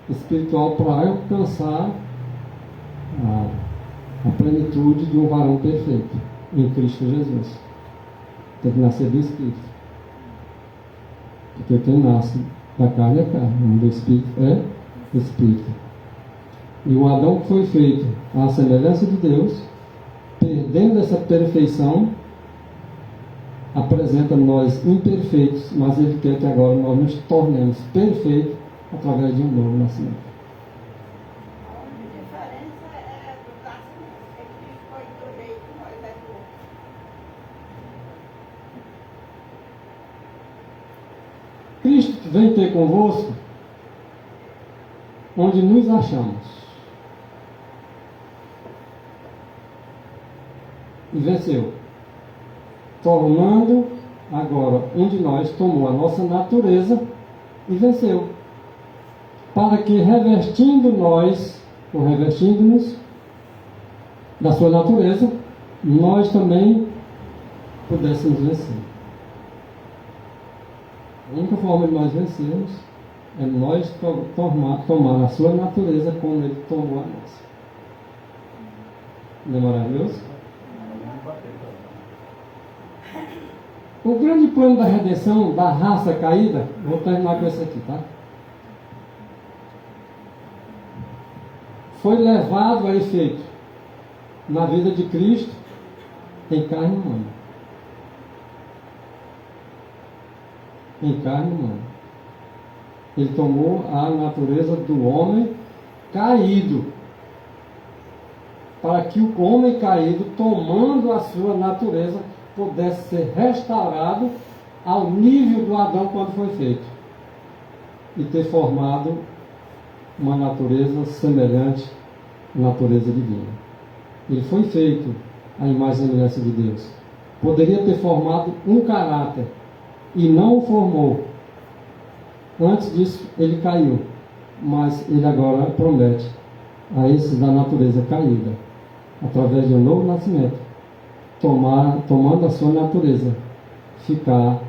espiritual para alcançar a plenitude de um varão perfeito em Cristo Jesus. Tem que nascer do Espírito. Porque quem nasce da carne é carne, do Espírito é Espírito. E o Adão que foi feito à semelhança de Deus, perdendo essa perfeição, apresenta nós imperfeitos, mas ele quer que agora nós nos tornemos perfeitos através de um novo nascimento. A diferença é do nascimento, que Cristo foi do jeito que nós é do outro. Cristo vem ter convosco onde nos achamos. E venceu. Tornando agora um de nós tomou a nossa natureza e venceu. Para que revestindo-nos da sua natureza, nós também pudéssemos vencer. A única forma de nós vencermos é nós tomar a sua natureza como ele tomou a nossa. Não é maravilhoso? O grande plano da redenção da raça caída, vou terminar com isso aqui, tá? Foi levado a efeito na vida de Cristo em carne humana. Em carne humana. Ele tomou a natureza do homem caído, para que o homem caído, tomando a sua natureza, pudesse ser restaurado ao nível do Adão quando foi feito, e ter formado uma natureza semelhante à natureza divina. Ele foi feito à imagem e semelhança de Deus. Poderia ter formado um caráter e não o formou. Antes disso ele caiu, mas ele agora promete a esses da natureza caída, através de um novo nascimento, tomando a sua natureza, ficar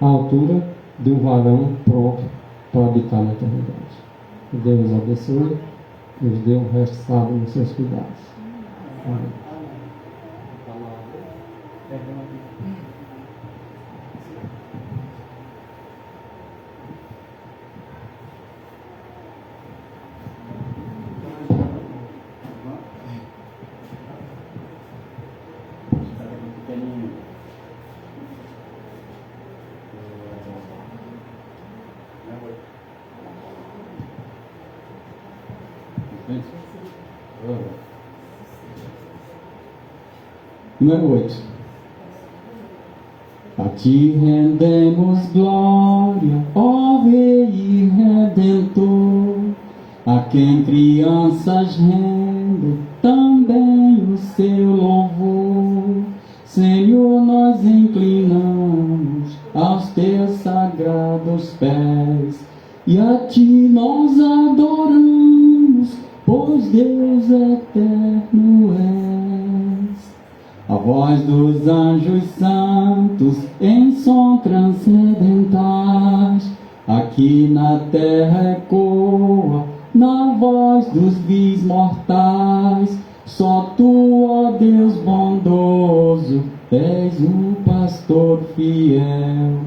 à altura de um varão pronto para habitar na eternidade. Que Deus nos abençoe, nos dê um resto sábado nos seus cuidados. Amém. Número 8. A ti rendemos glória, ó Rei e Redentor, a quem crianças rendem também o seu louvor. Senhor, nós inclinamos aos teus sagrados pés, e a ti nós adoramos, pois Deus eterno és. A voz dos anjos santos em som transcendentais, aqui na terra ecoa, na voz dos vis mortais. Só tu, ó Deus bondoso, és o pastor fiel,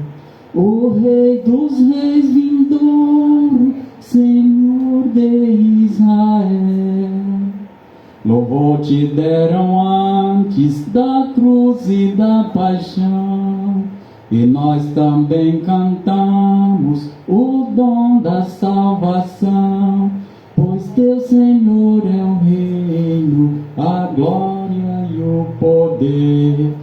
o Rei dos reis vindouro, Senhor de Israel. Louvor te deram antes da cruz e da paixão, e nós também cantamos o dom da salvação, pois teu Senhor é o reino, a glória e o poder,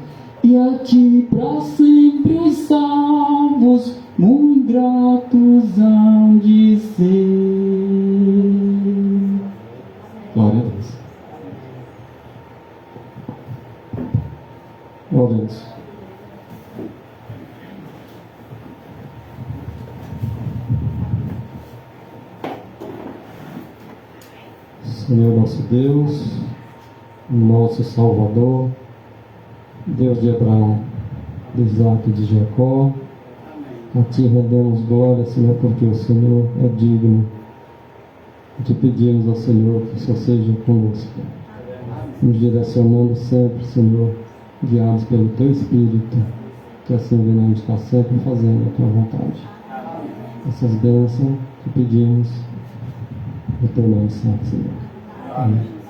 e a ti para sempre os salvos muito gratos hão de ser. Glória a Deus. Oremos. Senhor nosso Deus, nosso Salvador, Deus de Abraão, de Isaac e de Jacó, a ti rendemos glória, Senhor, porque o Senhor é digno. Te pedimos ao Senhor que o Senhor seja conosco, nos direcionando sempre, Senhor, guiados pelo Teu Espírito, que assim venhamos estar sempre fazendo a Tua vontade. Essas bênçãos que pedimos, no Teu nome santo, Senhor. Amém.